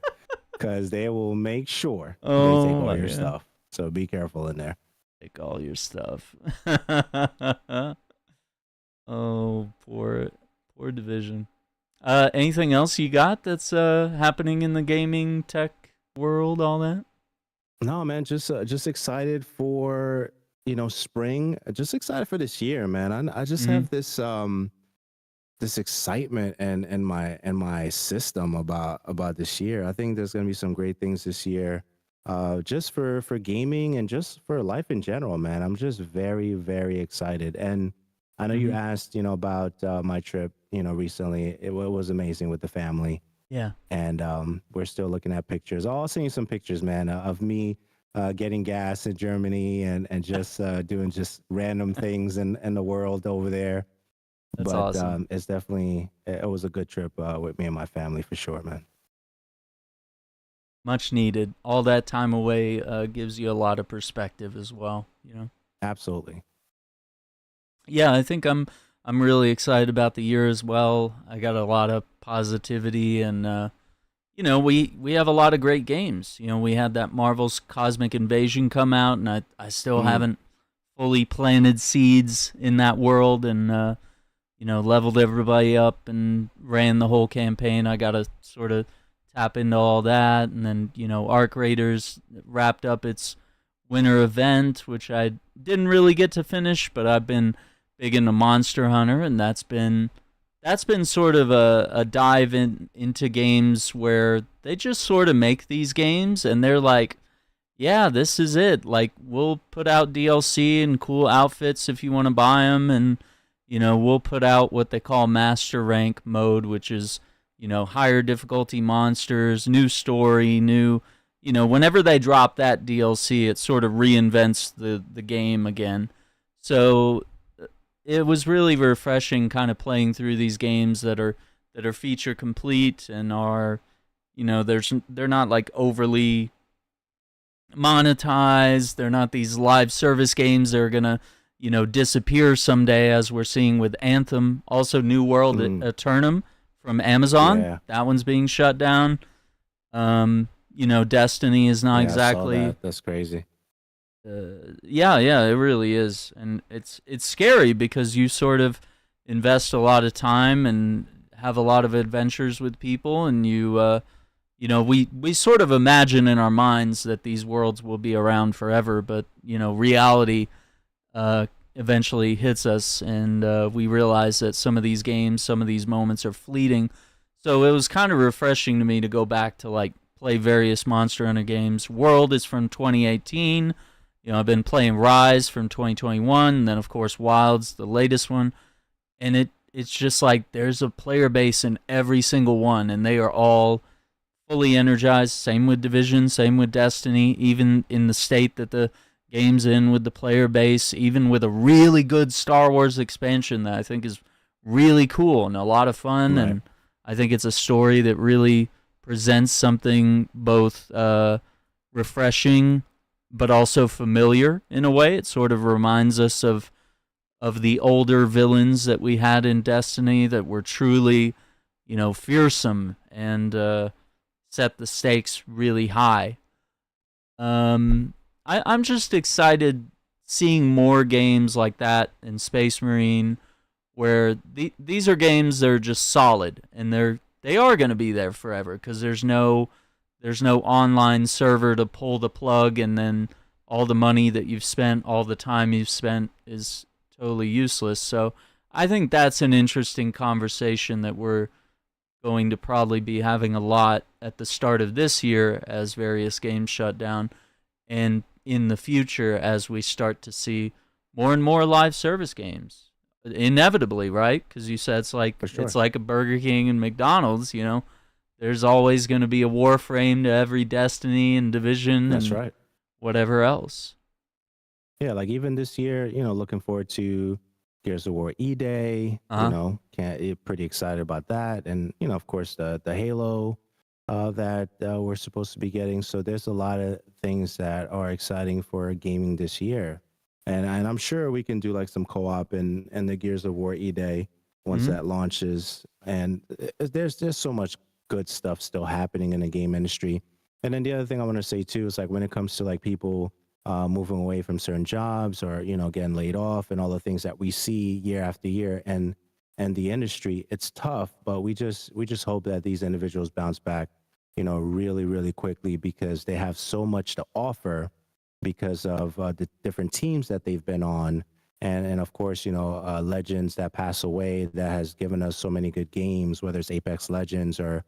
because they will make sure they take all your stuff. So be careful in there. Take all your stuff. Oh, poor Division. Anything else you got that's happening in the gaming tech world? All that? No, man. Just excited for spring. Just excited for this year, man. I just have this this excitement and my system about this year. I think there's gonna be some great things this year, just for gaming and just for life in general, man. I'm just very, very excited. And I know you asked, about my trip, recently. It was amazing with the family. Yeah. And we're still looking at pictures. I'll send you some pictures, man, of me getting gas in Germany and just doing just random things in the world over there. That's awesome. It's definitely, it was a good trip with me and my family for sure, man. Much needed. All that time away gives you a lot of perspective as well, Absolutely. Yeah, I think I'm really excited about the year as well. I got a lot of positivity, and we have a lot of great games. We had that Marvel's Cosmic Invasion come out, and I still haven't fully planted seeds in that world, and leveled everybody up and ran the whole campaign. I got to sort of tap into all that, and then Arc Raiders wrapped up its winter event, which I didn't really get to finish, but I've been big into Monster Hunter, and that's been sort of a dive into games where they just sort of make these games and they're like, yeah, this is it. Like, we'll put out DLC and cool outfits if you want to buy them, and we'll put out what they call Master Rank mode, which is higher difficulty monsters, new story, new whenever they drop that DLC, it sort of reinvents the game again. So it was really refreshing kind of playing through these games that are feature complete and are, they're not like overly monetized. They're not these live service games that are going to, disappear someday, as we're seeing with Anthem. Also, New World Eternum from Amazon. Yeah. That one's being shut down. Destiny is not exactly. I saw that. That's crazy. Yeah, it really is, and it's scary because you sort of invest a lot of time and have a lot of adventures with people, and we sort of imagine in our minds that these worlds will be around forever, but reality eventually hits us, and we realize that some of these games, some of these moments are fleeting. So it was kind of refreshing to me to go back to like play various Monster Hunter games. World is from 2018. I've been playing Rise from 2021, and then, of course, Wild's the latest one. And it's just like there's a player base in every single one, and they are all fully energized. Same with Division, same with Destiny, even in the state that the games in with the player base, even with a really good Star Wars expansion that I think is really cool and a lot of fun. Right. And I think it's a story that really presents something both refreshing but also familiar in a way. It sort of reminds us of the older villains that we had in Destiny that were truly, fearsome and set the stakes really high. I'm just excited seeing more games like that in Space Marine, where these are games that are just solid and they are going to be there forever because there's no online server to pull the plug and then all the money that you've spent, all the time you've spent is totally useless. So I think that's an interesting conversation that we're going to probably be having a lot at the start of this year as various games shut down, and in the future as we start to see more and more live service games. Inevitably, right? Because you said it's like it's like a Burger King and McDonald's. There's always going to be a Warframe to every Destiny and Division. That's and right. Whatever else. Yeah, like even this year, looking forward to Gears of War E-Day. Pretty excited about that, and of course the Halo that we're supposed to be getting. So there's a lot of things that are exciting for gaming this year, and I'm sure we can do like some co-op and the Gears of War E-Day once that launches. And there's so much good stuff still happening in the game industry. And then the other thing I want to say too is like when it comes to like people moving away from certain jobs or getting laid off and all the things that we see year after year and the industry, it's tough, but we just hope that these individuals bounce back really, really quickly because they have so much to offer because of the different teams that they've been on, and of course legends that pass away that has given us so many good games, whether it's Apex Legends or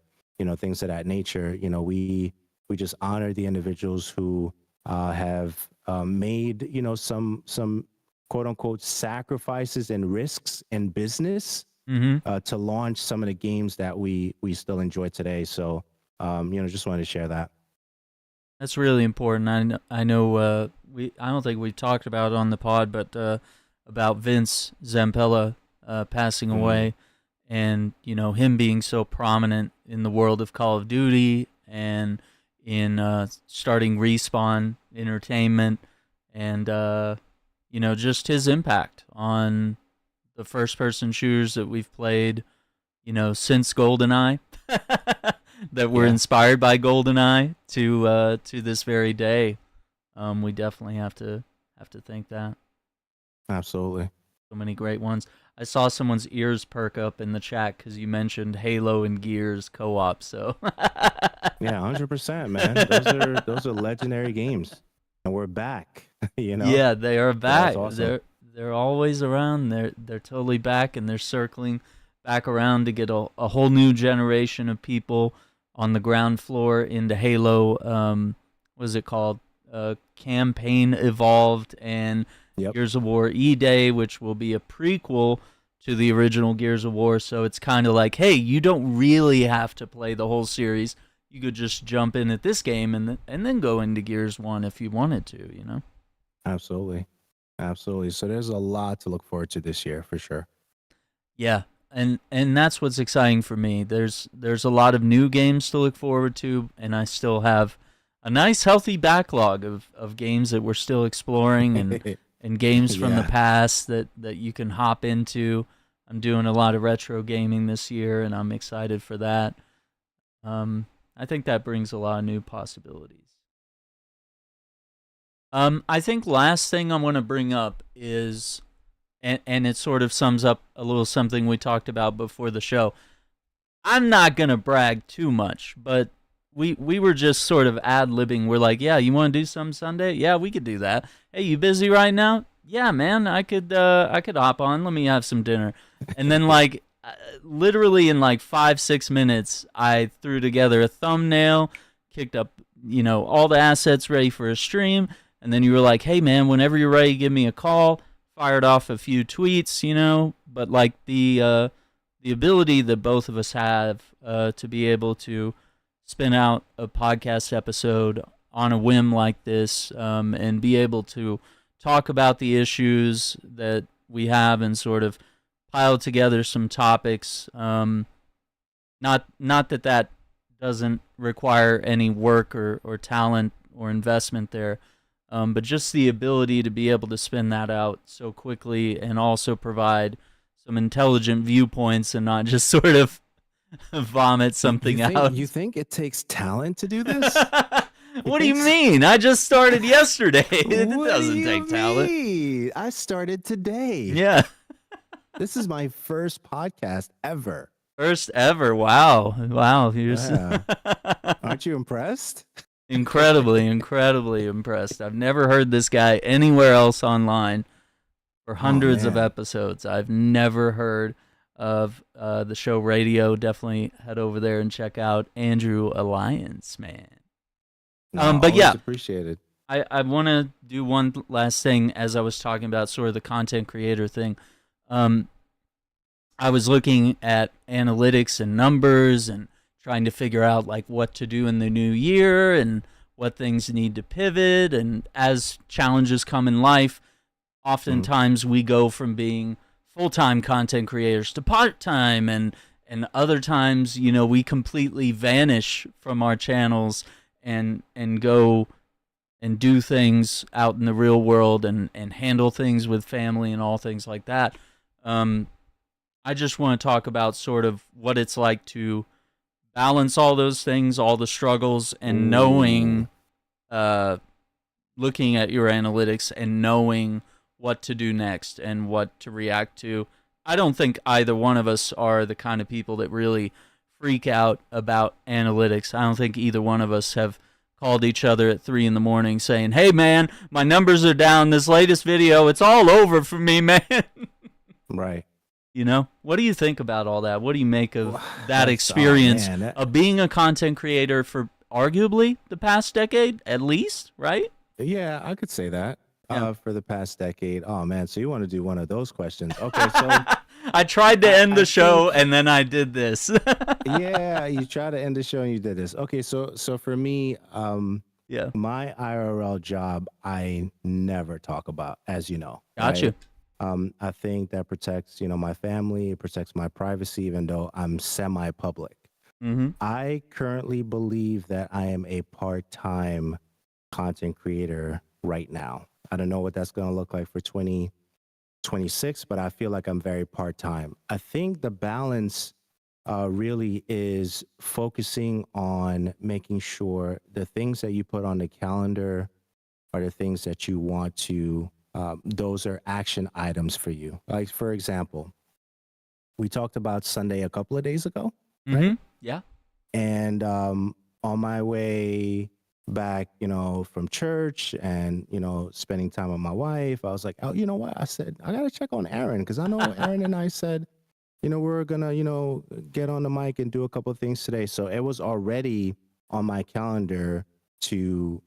things of that nature. We just honor the individuals who have made some quote unquote sacrifices and risks in business to launch some of the games that we still enjoy today. So just wanted to share that. That's really important. I know I don't think we talked about it on the pod, but about Vince Zampella passing away, and him being so prominent in the world of Call of Duty and in starting Respawn Entertainment, and just his impact on the first-person shooters that we've played, since GoldenEye, that were inspired by GoldenEye to this very day. We definitely have to think that. Absolutely. So many great ones. I saw someone's ears perk up in the chat because you mentioned Halo and Gears co-op. So yeah, 100%, man. Those are legendary games, and we're back. Yeah, they are back. Awesome. They're always around. They're totally back, and they're circling back around to get a whole new generation of people on the ground floor into Halo. What is it called? Campaign Evolved and Gears of War E-Day, which will be a prequel to the original Gears of War. So it's kind of like, hey, you don't really have to play the whole series. You could just jump in at this game and then go into Gears 1 if you wanted to, Absolutely. So there's a lot to look forward to this year for sure. Yeah, and that's what's exciting for me. There's a lot of new games to look forward to, and I still have a nice healthy backlog of games that we're still exploring and games from the past that you can hop into. I'm doing a lot of retro gaming this year, and I'm excited for that. I think that brings a lot of new possibilities. I think last thing I'm going to bring up is, and it sort of sums up a little something we talked about before the show. I'm not going to brag too much, but we were just sort of ad-libbing. We're like, yeah, you want to do something Sunday? Yeah, we could do that. Hey, you busy right now? Yeah, man, I could hop on. Let me have some dinner. And then like literally in like 5-6 minutes, I threw together a thumbnail, kicked up, all the assets ready for a stream. And then you were like, hey, man, whenever you're ready, give me a call. Fired off a few tweets, but like the ability that both of us have to be able to spin out a podcast episode on a whim like this, and be able to talk about the issues that we have and sort of pile together some topics. Not that that doesn't require any work or talent or investment there, but just the ability to be able to spin that out so quickly and also provide some intelligent viewpoints and not just sort of vomit something out. You think it takes talent to do this? What do you mean? I just started yesterday. It What doesn't do you take talent. mean? I started today. Yeah. This is my first podcast ever. First ever. Wow. Wow. Yeah. Aren't you impressed? Incredibly impressed. I've never heard this guy anywhere else online for hundreds of man. episodes. I've never heard of the show Radio. Definitely head over there and check out Andrew Alliance, man. No, But yeah, appreciated. I want to do one last thing as I was talking about sort of the content creator thing. I was looking at analytics and numbers and trying to figure out like what to do in the new year and what things need to pivot. And as challenges come in life, oftentimes we go from being full-time content creators to part-time, and other times, you know, we completely vanish from our channels and go and do things out in the real world and handle things with family and all things like that. I just want to talk about sort of what it's like to balance all those things, all the struggles, and knowing, looking at your analytics and knowing what to do next and what to react to. I don't think either one of us are the kind of people that really freak out about analytics. I don't think either one of us have called each other at 3 a.m. saying, "Hey man, my numbers are down. This latest video, it's all over for me, man." Right. You know, what do you think about all that? What do you make of that experience of being a content creator for arguably the past decade, at least, right? Yeah, I could say that. For the past decade. Oh man, so you want to do one of those questions? Okay, so I tried to end the show and then I did this. Yeah, you tried to end the show and you did this. Okay, so for me, yeah, my IRL job I never talk about, as you know. Gotcha. Right? I think that protects, my family, it protects my privacy, even though I'm semi-public. Mm-hmm. I currently believe that I am a part-time content creator right now. I don't know what that's going to look like for 2026, but I feel like I'm very part-time. I think the balance really is focusing on making sure the things that you put on the calendar are the things that you want to, those are action items for you. Like, for example, we talked about Sunday a couple of days ago, right? Yeah. And on my way back, from church and, spending time with my wife, I was like, oh, you know what? I said, I got to check on Aaron because I know Aaron and I said, we're going to, get on the mic and do a couple of things today. So it was already on my calendar to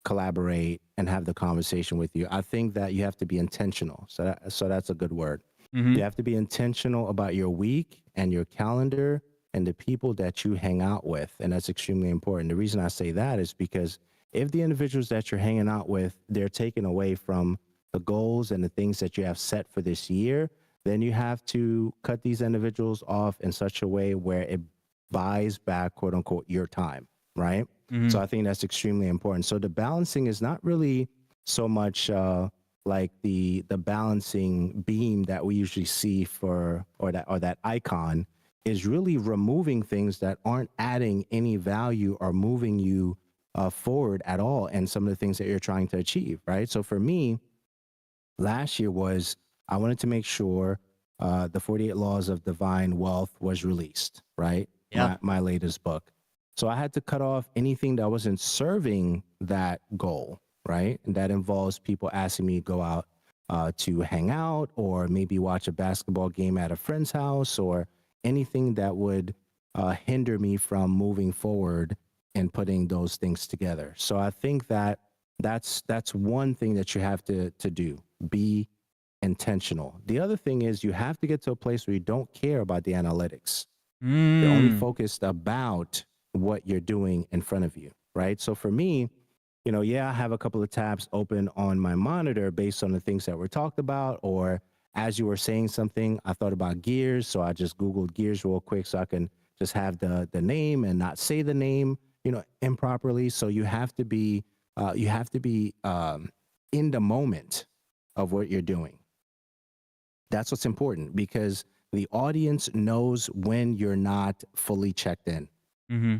collaborate and have the conversation with you. I think that you have to be intentional. So that's a good word. You have to be intentional about your week and your calendar and the people that you hang out with. And that's extremely important. The reason I say that is because if the individuals that you're hanging out with, they're taken away from the goals and the things that you have set for this year, then you have to cut these individuals off in such a way where it buys back, quote unquote, your time, right? So I think that's extremely important. So the balancing is not really so much like the balancing beam that we usually see or that icon is really removing things that aren't adding any value or moving you forward at all, and some of the things that you're trying to achieve, right? So for me, last year I wanted to make sure the 48 Laws of Divine Wealth was released, right? Yeah. My latest book. So I had to cut off anything that wasn't serving that goal, right? And that involves people asking me to go out to hang out or maybe watch a basketball game at a friend's house or anything that would hinder me from moving forward and putting those things together. So I think that that's one thing that you have to do. Be intentional. The other thing is you have to get to a place where you don't care about the analytics. You're only focused about what you're doing in front of you, right? So for me, Yeah, I have a couple of tabs open on my monitor based on the things that were talked about, or as you were saying something, I thought about Gears, so I just Googled Gears real quick so I can just have the name and not say the name, improperly. So you have to be in the moment of what you're doing. That's what's important because the audience knows when you're not fully checked in. Mm-hmm.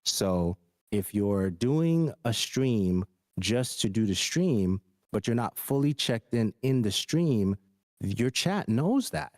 So if you're doing a stream just to do the stream, but you're not fully checked in the stream, your chat knows that.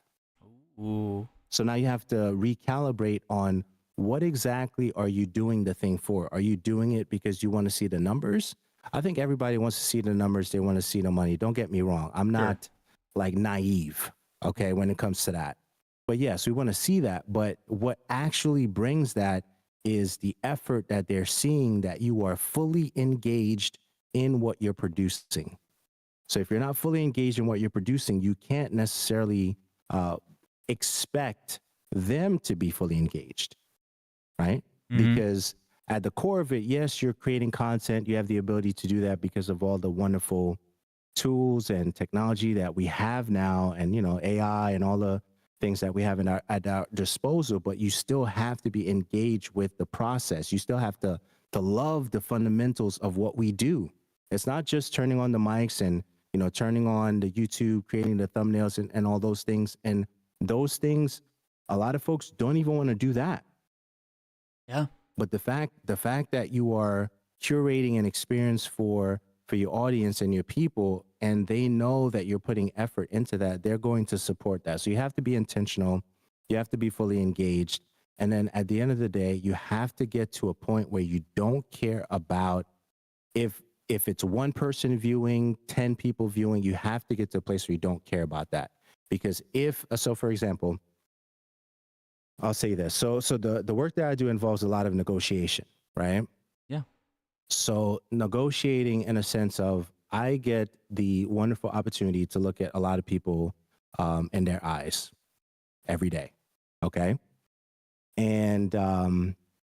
Ooh. So now you have to recalibrate on what exactly are you doing the thing for? Are you doing it because you want to see the numbers? I think everybody wants to see the numbers. They want to see the money. Don't get me wrong. I'm not like naive, okay, when it comes to that. But yes, we want to see that. But what actually brings that is the effort that they're seeing that you are fully engaged in what you're producing. So if you're not fully engaged in what you're producing, you can't necessarily expect them to be fully engaged, right? Mm-hmm. Because at the core of it, yes, you're creating content. You have the ability to do that because of all the wonderful tools and technology that we have now, and AI and all the things that we have at our disposal. But you still have to be engaged with the process. You still have to love the fundamentals of what we do. It's not just turning on the mics and turning on the YouTube, creating the thumbnails and all those things. And those things, a lot of folks don't even want to do that. Yeah. But the fact that you are curating an experience for your audience and your people, and they know that you're putting effort into that, they're going to support that. So you have to be intentional. You have to be fully engaged. And then at the end of the day, you have to get to a point where you don't care about if it's one person viewing, 10 people viewing. You have to get to a place where you don't care about that. Because for example, I'll say this. So the work that I do involves a lot of negotiation, right? Yeah. So negotiating in a sense of I get the wonderful opportunity to look at a lot of people in their eyes every day. Okay. And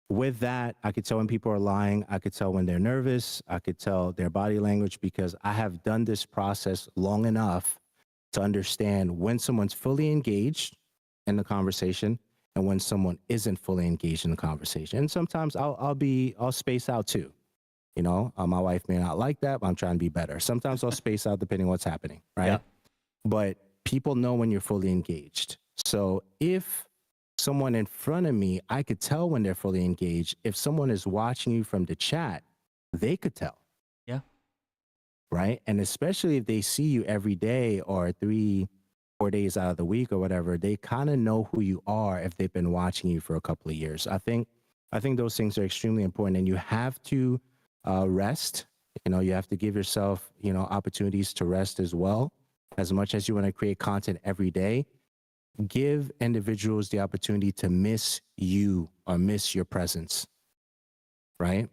with that, I could tell when people are lying. I could tell when they're nervous. I could tell their body language because I have done this process long enough to understand when someone's fully engaged in the conversation and when someone isn't fully engaged in the conversation. And sometimes I'll space out too. My wife may not like that, but I'm trying to be better. Sometimes I'll space out depending on what's happening, right? Yeah. But people know when you're fully engaged. So if someone in front of me, I could tell when they're fully engaged. If someone is watching you from the chat, they could tell. Yeah. Right? And especially if they see you every day or 3-4 days out of the week or whatever, they kind of know who you are if they've been watching you for a couple of years. I think those things are extremely important, and you have to rest. You have to give yourself, opportunities to rest as well. As much as you want to create content every day, give individuals the opportunity to miss you or miss your presence, right?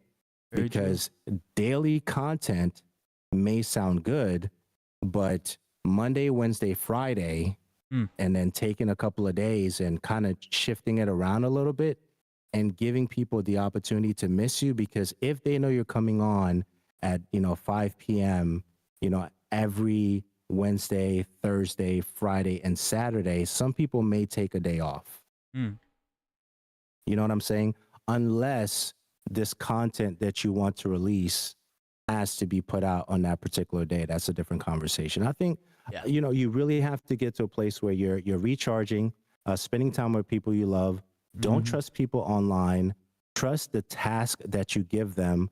Very Because daily content may sound good, but Monday, Wednesday, Friday, and then taking a couple of days and kind of shifting it around a little bit and giving people the opportunity to miss you, because if they know you're coming on at 5 p.m. Every Wednesday, Thursday, Friday, and Saturday, some people may take a day off. Mm. You know what I'm saying? Unless this content that you want to release has to be put out on that particular day. That's a different conversation. I think, you really have to get to a place where you're recharging, spending time with people you love. Don't trust people online. Trust the task that you give them.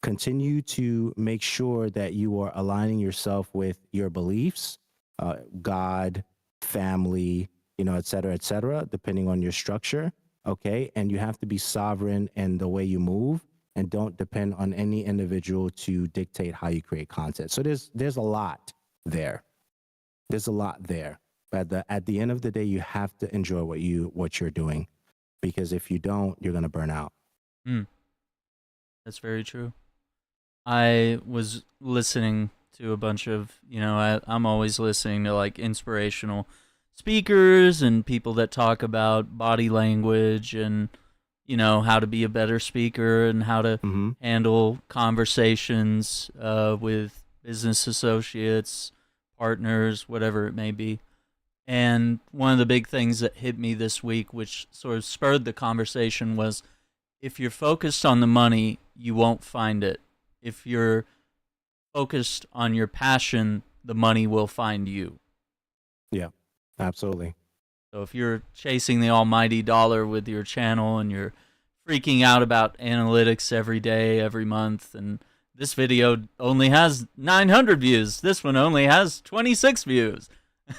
Continue to make sure that you are aligning yourself with your beliefs, God, family, et cetera, depending on your structure. Okay. And you have to be sovereign in the way you move, and don't depend on any individual to dictate how you create content. So there's a lot there. There's a lot there. But at the end of the day, you have to enjoy what you're doing, because if you don't, you're going to burn out. That's very true. I was listening to a bunch of, I'm always listening to like inspirational speakers and people that talk about body language and, how to be a better speaker and how to Mm-hmm. handle conversations with business associates, partners, whatever it may be. And one of the big things that hit me this week, which sort of spurred the conversation, was if you're focused on the money, you won't find it. If you're focused on your passion, the money will find you. Yeah, absolutely. So if you're chasing the almighty dollar with your channel and you're freaking out about analytics every day, every month, and this video only has 900 views, this one only has 26 views,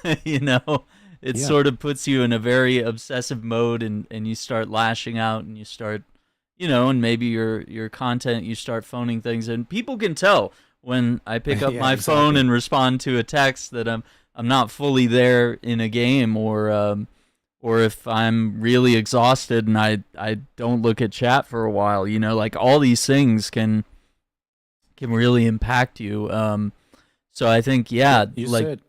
it Yeah. sort of puts you in a very obsessive mode, and you start lashing out, and you start, and maybe your content, you start phoning things, and people can tell when I pick up Yeah, my phone exactly. and respond to a text that I'm not fully there in a game, or if I'm really exhausted and I don't look at chat for a while. Like all these things can really impact you. So I think, yeah, You like said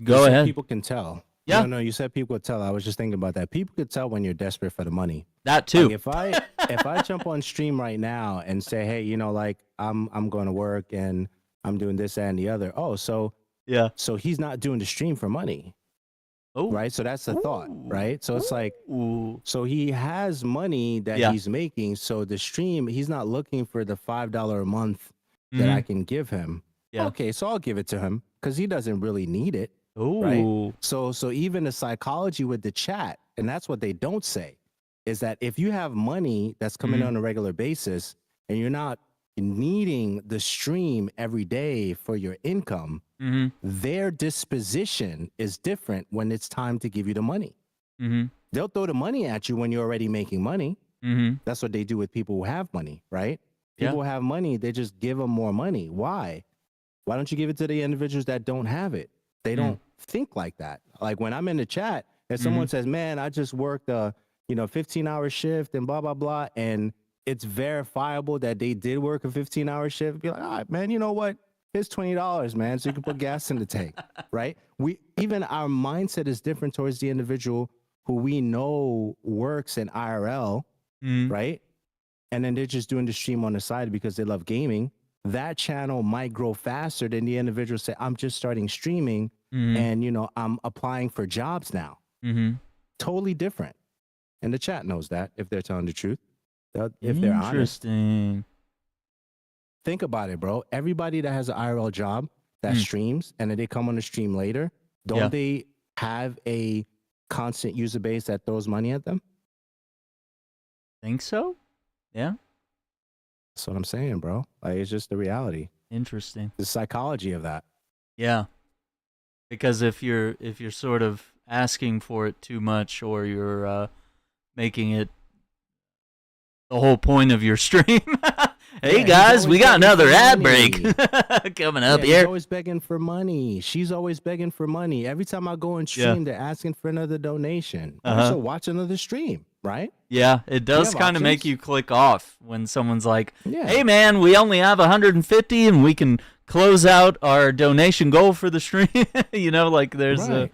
go said ahead. people can tell. Yeah, No, you said people could tell. I was just thinking about that. People could tell when you're desperate for the money. that Like too. if I jump on stream right now and say, hey, like I'm going to work and I'm doing this and the other. Oh, so Yeah. he's not doing the stream for money, Oh. right? So that's the thought, right? So it's like, Ooh. so he has money that Yeah. he's making. So the stream, he's not looking for the $5 a month that I can give him. Yeah. Okay, so I'll give it to him because he doesn't really need it, right? Ooh. So even the psychology with the chat, and that's what they don't say, is that if you have money that's coming on a regular basis and you're not needing the stream every day for your income, their disposition is different when it's time to give you the money. They'll throw the money at you when you're already making money. That's what they do with people who have money, right? People who have money, they just give them more money. Why? Why don't you give it to the individuals that don't have it? They don't think like that. Like when I'm in the chat, if someone says, man, I just worked a 15-hour shift and blah, blah, blah, and it's verifiable that they did work a 15-hour shift, be like, all right, man, you know what? Here's $20, man, so you can put gas in the tank, right? Even our mindset is different towards the individual who we know works in IRL, right? And then they're just doing the stream on the side because they love gaming. That channel might grow faster than the individual say, I'm just starting streaming and, I'm applying for jobs now. Totally different. And the chat knows that if they're telling the truth, if they're honest. Interesting. Think about it, bro. Everybody that has an IRL job that streams and then they come on the stream later, don't they have a constant user base that throws money at them? Think so? Yeah. That's what I'm saying, bro. Like, it's just the reality. Interesting. The psychology of that. Yeah. Because if you're sort of asking for it too much, or you're making it the whole point of your stream. Hey guys, we got another ad break coming up here. He's always begging for money. She's always begging for money. Every time I go and stream, they're asking for another donation. So watch another stream, right? Yeah, it does kind of make you click off when someone's like, Yeah. hey man, we only have 150 and we can close out our donation goal for the stream. Like there's Right.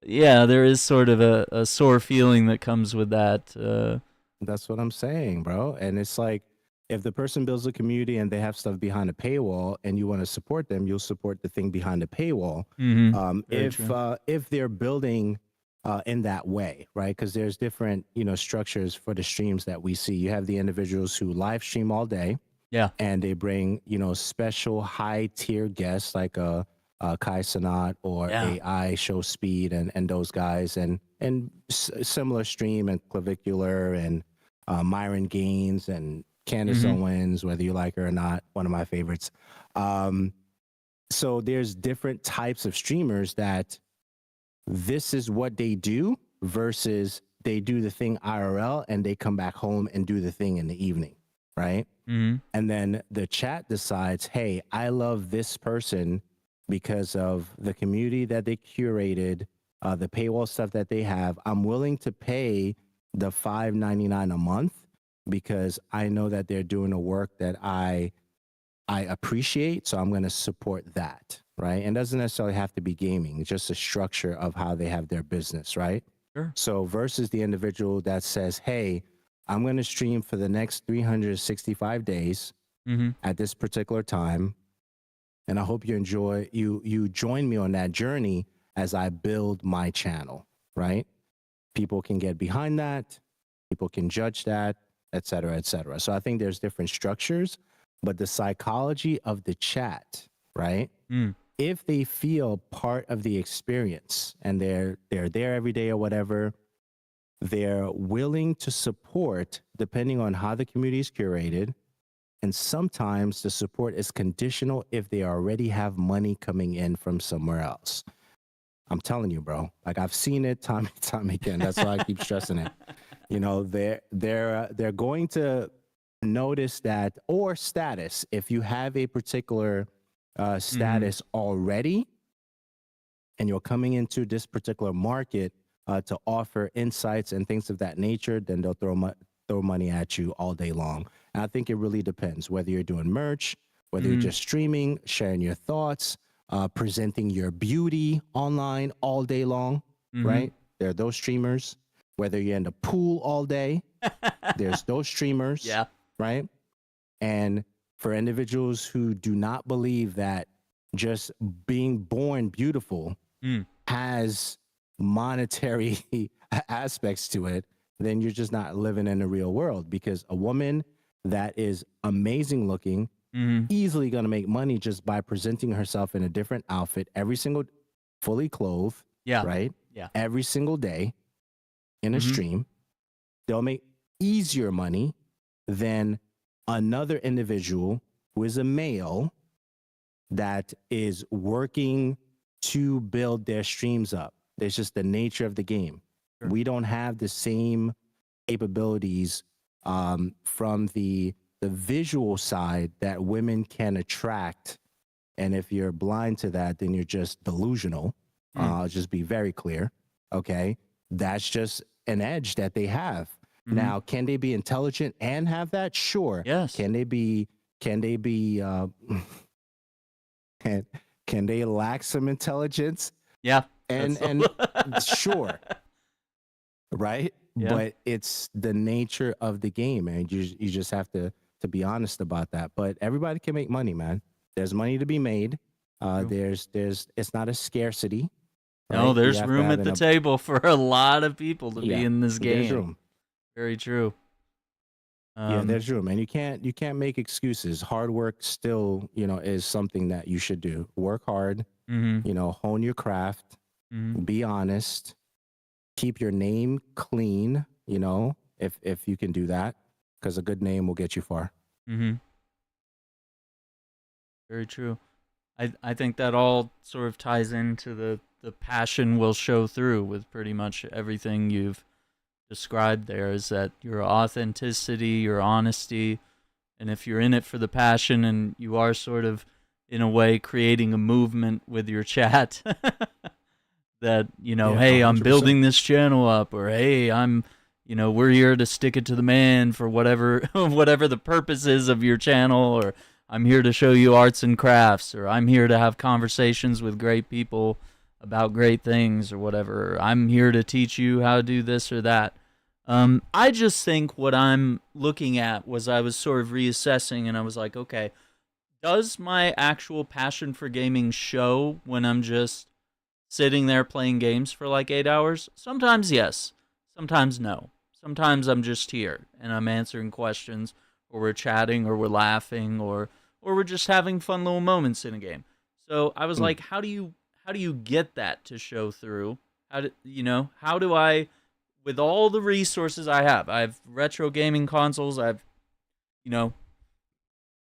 there is sort of a sore feeling that comes with that. That's what I'm saying, bro. And it's like, if the person builds a community and they have stuff behind a paywall and you want to support them, you'll support the thing behind the paywall. If they're building in that way, right? Because there's different, structures for the streams that we see. You have the individuals who live stream all day. Yeah. And they bring, special high tier guests like Kai Sanat or AI Show Speed and those guys and similar stream and Clavicular and Myron Gaines and Candace Owens, whether you like her or not, one of my favorites. So there's different types of streamers that this is what they do versus they do the thing IRL and they come back home and do the thing in the evening, right? And then the chat decides, hey, I love this person because of the community that they curated, the paywall stuff that they have. I'm willing to pay the $5.99 a month because I know that they're doing a work that I appreciate, so I'm going to support that, right? And it doesn't necessarily have to be gaming. It's just a structure of how they have their business, right? Sure. So versus the individual that says, hey, I'm going to stream for the next 365 days Mm-hmm. at this particular time. And I hope you join me on that journey as I build my channel, right? People can get behind that. People can judge that, et cetera, et cetera. So I think there's different structures, but the psychology of the chat, right? Mm. If they feel part of the experience and they're there every day or whatever, they're willing to support depending on how the community is curated. And sometimes the support is conditional if they already have money coming in from somewhere else. I'm telling you, bro. Like, I've seen it time and time again. That's why I keep stressing it. You know, they're going to notice that, or status. If you have a particular status already, and you're coming into this particular market to offer insights and things of that nature, then they'll throw money at you all day long. And I think it really depends whether you're doing merch, whether you're just streaming, sharing your thoughts, presenting your beauty online all day long, right? There are those streamers. Whether you're in the pool all day, there's those streamers, Yeah. right? And for individuals who do not believe that just being born beautiful has monetary aspects to it, then you're just not living in the real world, because a woman that is amazing looking, easily going to make money just by presenting herself in a different outfit every single, fully clothed, right? Yeah. Every single day in a stream. They'll make easier money than another individual who is a male that is working to build their streams up. It's just the nature of the game. Sure. We don't have the same capabilities from the visual side that women can attract. And if you're blind to that, then you're just delusional. I'll just be very clear. Okay. That's just an edge that they have. Now, can they be intelligent and have that? Sure. Yes. Can they can they lack some intelligence? Yeah. And sure. Right? Yeah. But it's the nature of the game, and you just have to be honest about that. But everybody can make money, man. There's money to be made. There's it's not a scarcity. No, right? there's room at the table for a lot of people to be in this game. There's room. Very true. Yeah, there's room, and you can't make excuses. Hard work still, is something that you should do. Work hard, hone your craft, be honest, keep your name clean, if you can do that, because a good name will get you far. Very true. I think that all sort of ties into the passion will show through with pretty much everything you've described there, is that your authenticity, your honesty, and if you're in it for the passion and you are sort of, in a way, creating a movement with your chat, that, hey, I'm 100%. building this channel up, or hey, I'm, we're here to stick it to the man for whatever the purpose is of your channel, or I'm here to show you arts and crafts, or I'm here to have conversations with great people about great things, or whatever. I'm here to teach you how to do this or that. I just think what I'm looking at was, I was sort of reassessing, and I was like, okay, does my actual passion for gaming show when I'm just sitting there playing games for like 8 hours? Sometimes yes, sometimes no. Sometimes I'm just here and I'm answering questions, or we're chatting, or we're laughing, or we're just having fun little moments in a game. So I was like, how do you get that to show through? How do I, with all the resources I have retro gaming consoles, I've, a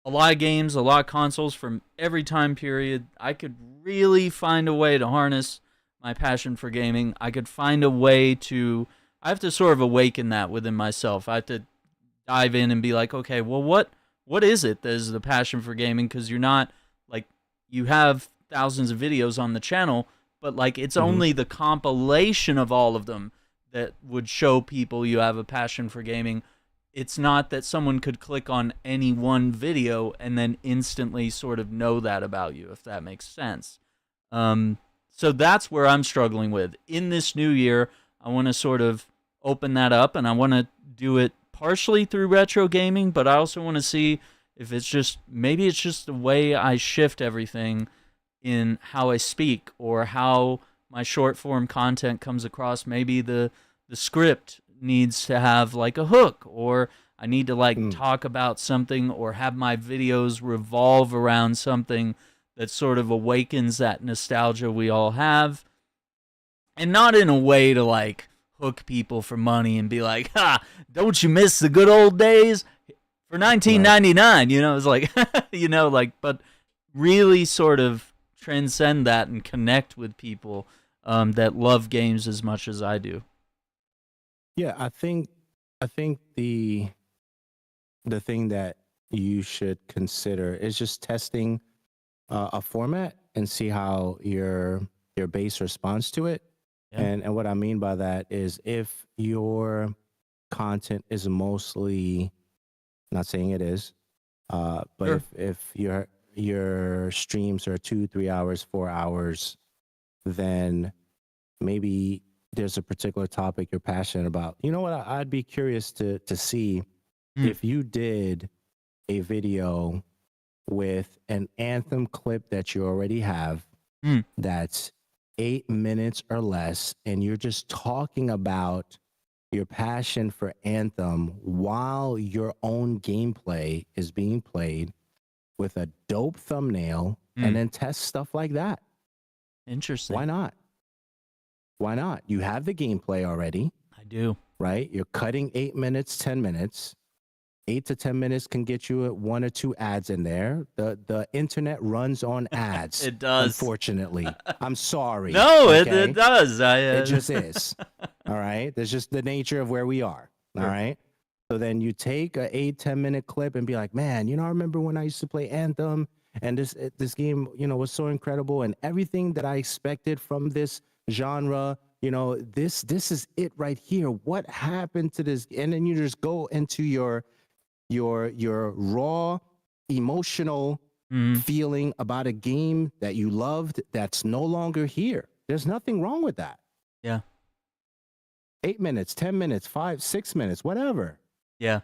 lot of games, a lot of consoles from every time period. I could really find a way to harness my passion for gaming. I could find a way to, I have to sort of awaken that within myself. I have to dive in and be like, okay, well, what is it that is the passion for gaming? Because you're not, like, you have thousands of videos on the channel, but like, it's only the compilation of all of them that would show people you have a passion for gaming. It's not that someone could click on any one video and then instantly sort of know that about you, if that makes sense. So that's where I'm struggling with. In this new year, I want to sort of open that up, and I want to do it partially through retro gaming, but I also want to see if it's just maybe it's just the way I shift everything in how I speak or how my short form content comes across. Maybe the script needs to have like a hook, or I need to like Mm. talk about something or have my videos revolve around something that sort of awakens that nostalgia we all have, and not in a way to like hook people for money and be like, "Ha, don't you miss the good old days for Right. 1999?" You know, it's like, like, but really sort of transcend that and connect with people that love games as much as I do. Yeah, I think the thing that you should consider is just testing a format and see how your base responds to it. Yeah, And what I mean by that is if your content is mostly, not saying it is, but sure. if your streams are 2 3 hours 4 hours, then maybe there's a particular topic you're passionate about. You know what? I'd be curious to see Mm, if you did a video with an Anthem clip that you already have mm, that's 8 minutes or less, and you're just talking about your passion for Anthem while your own gameplay is being played with a dope thumbnail, and mm. then test stuff like that. Interesting. Why not? Why not? You have the gameplay already, I do. right? You're cutting 8 minutes, 10 minutes. 8 to 10 minutes can get you 1 or 2 ads in there. The internet runs on ads, It does. unfortunately. I'm sorry. No, it Okay. does. It just is. All right. That's just the nature of where we are. All Sure. right. So then you take a 8 10 minute clip and be like, man, I remember when I used to play Anthem, and this game, was so incredible, and everything that I expected from this genre. This is it right here. What happened to this? And then you just go into your raw emotional Mm, feeling about a game that you loved that's no longer here. There's nothing wrong with that. yeah. 8 minutes, 10 minutes, 5 6 minutes, whatever. Yeah.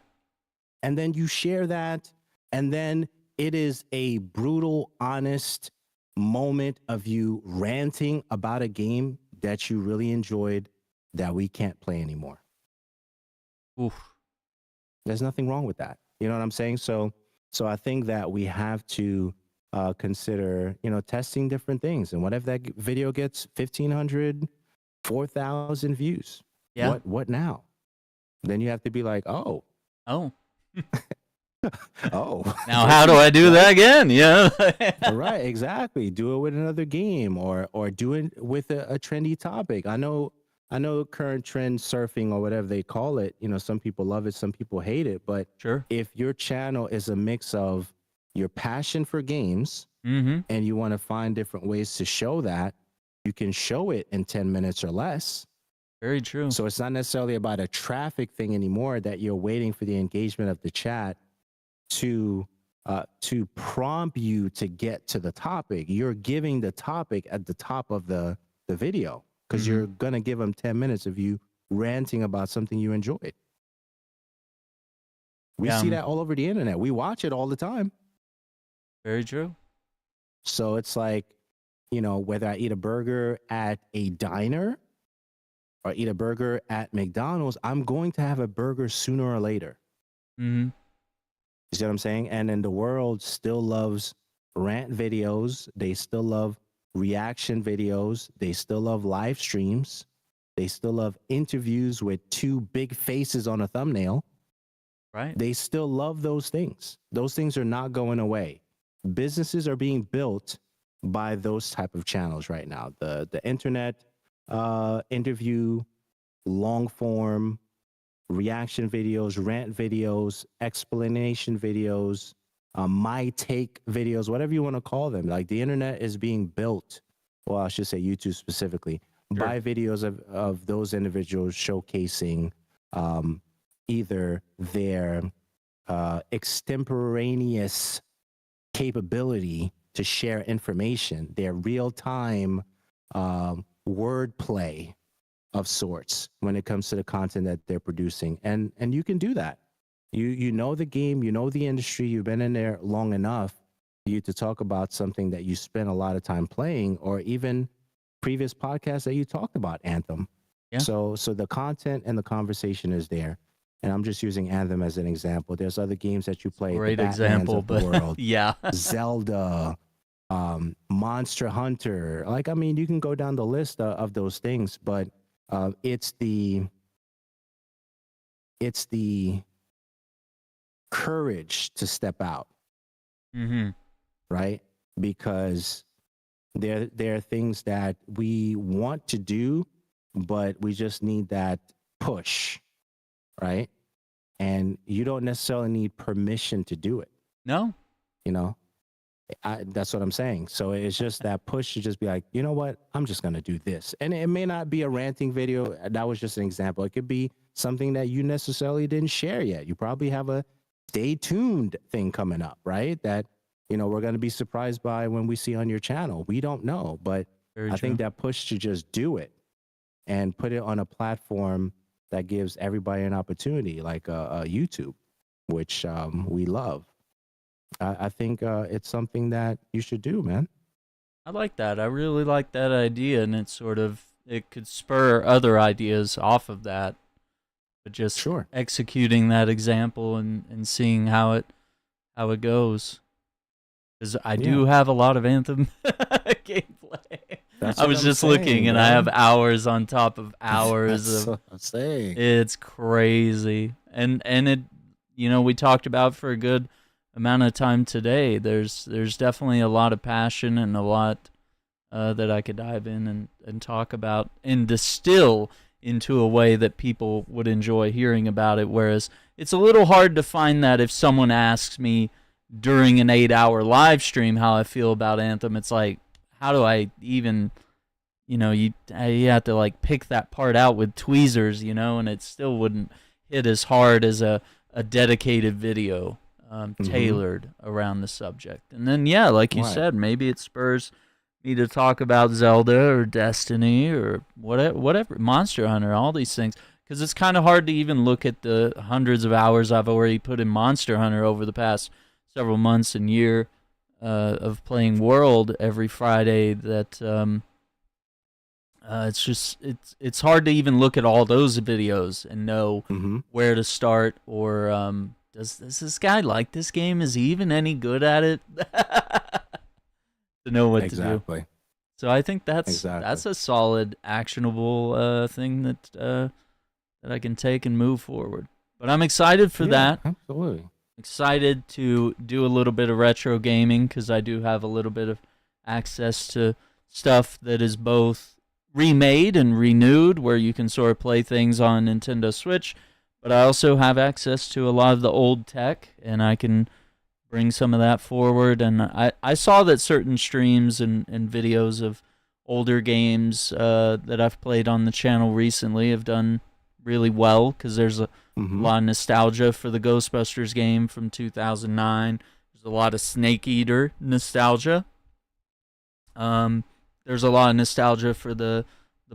And then you share that, and then it is a brutal, honest moment of you ranting about a game that you really enjoyed that we can't play anymore. Oof. There's nothing wrong with that. You know what I'm saying? So I think that we have to consider, testing different things. And what if that video gets 1,500, 4,000 views? Yeah. What now? Then you have to be like, oh, Oh. oh. Now, how do I do that again? Yeah. Right, exactly. Do it with another game, or do it with a trendy topic. I know current trend surfing or whatever they call it, some people love it, some people hate it, but Sure. if your channel is a mix of your passion for games Mm-hmm. and you want to find different ways to show that, you can show it in 10 minutes or less. Very true. So it's not necessarily about a traffic thing anymore, that you're waiting for the engagement of the chat to prompt you to get to the topic. You're giving the topic at the top of the video, because Mhm. you're going to give them 10 minutes of you ranting about something you enjoyed. We Yeah. see that all over the internet. We watch it all the time. Very true. So it's like, whether I eat a burger at a diner or eat a burger at McDonald's, I'm going to have a burger sooner or later. Mm-hmm. You see what I'm saying? And then the world still loves rant videos. They still love reaction videos. They still love live streams. They still love interviews with two big faces on a thumbnail. Right. They still love those things. Those things are not going away. Businesses are being built by those type of channels right now. The internet interview, long form, reaction videos, rant videos, explanation videos, my take videos, whatever you want to call them. Like, the internet is being built, well, I should say YouTube specifically, Sure. by videos of those individuals showcasing either their extemporaneous capability to share information, their real-time wordplay of sorts when it comes to the content that they're producing. And you can do that. You know the game, you know the industry, you've been in there long enough for you to talk about something that you spent a lot of time playing, or even previous podcasts that you talked about Anthem. Yeah. So the content and the conversation is there. And I'm just using Anthem as an example. There's other games that you play, the Great Batmans example, of the but world, yeah. Zelda, Monster Hunter. Like, I mean, you can go down the list of those things, but it's the courage to step out, Mm-hmm. right? Because there are things that we want to do, but we just need that push, right? And you don't necessarily need permission to do it, No. you know? That's what I'm saying. So it's just that push to just be like, you know what? I'm just going to do this. And it may not be a ranting video. That was just an example. It could be something that you necessarily didn't share yet. You probably have a stay tuned thing coming up, right? That, we're going to be surprised by when we see on your channel. We don't know. But Very I true. think that push to just do it and put it on a platform that gives everybody an opportunity, like YouTube, which we love. I think it's something that you should do, man. I like that. I really like that idea, and it could spur other ideas off of that. But just Sure. executing that example and seeing how it goes. Because I do have a lot of Anthem gameplay. I was just looking, and I have hours on top of hours That's of. what I'm saying. It's crazy, and it, we talked about for a good amount of time today. There's definitely a lot of passion and a lot that I could dive in and talk about and distill into a way that people would enjoy hearing about it. Whereas it's a little hard to find that if someone asks me during an 8-hour live stream how I feel about Anthem. It's like, how do I even, you have to like pick that part out with tweezers, and it still wouldn't hit as hard as a dedicated video tailored around the subject. And then, yeah, like you said, maybe it spurs me to talk about Zelda or Destiny or whatever, Monster Hunter, all these things. Because it's kind of hard to even look at the hundreds of hours I've already put in Monster Hunter over the past several months and year of playing World every Friday. That it's hard to even look at all those videos and know where to start, or does this guy like this game? Is he even any good at it? To know what to do. So I think that's a solid, actionable thing that I can take and move forward. But I'm excited for that. Absolutely. Excited to do a little bit of retro gaming because I do have a little bit of access to stuff that is both remade and renewed, where you can sort of play things on Nintendo Switch. But I also have access to a lot of the old tech, and I can bring some of that forward. And I saw that certain streams and videos of older games that I've played on the channel recently have done really well, because there's a lot of nostalgia for the Ghostbusters game from 2009. There's a lot of Snake Eater nostalgia. There's a lot of nostalgia for the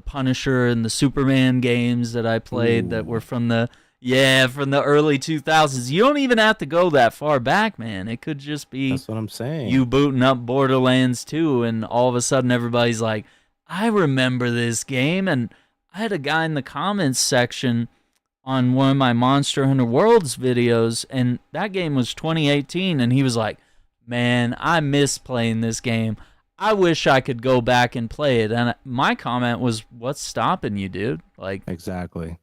Punisher and the Superman games that I played that were from the early 2000s. You don't even have to go that far back, man. It could just be that's what I'm saying. You booting up Borderlands 2, and all of a sudden everybody's like, I remember this game. And I had a guy in the comments section on one of my Monster Hunter Worlds videos, and that game was 2018, and he was like, man, I miss playing this game. I wish I could go back and play it. And my comment was, what's stopping you, dude? Like, exactly.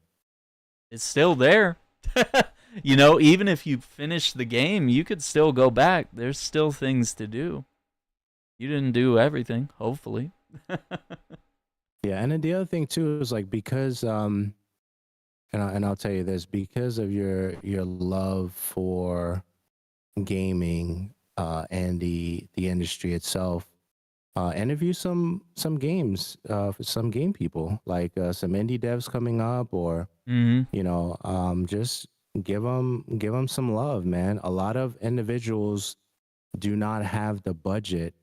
It's still there. Even if you finish the game, you could still go back. There's still things to do. You didn't do everything, hopefully. Yeah, and then the other thing too is like, because and I'll tell you this, because of your love for gaming and the industry itself, interview some games for some game people, like some indie devs coming up, or just give them some love, man. A lot of individuals do not have the budget.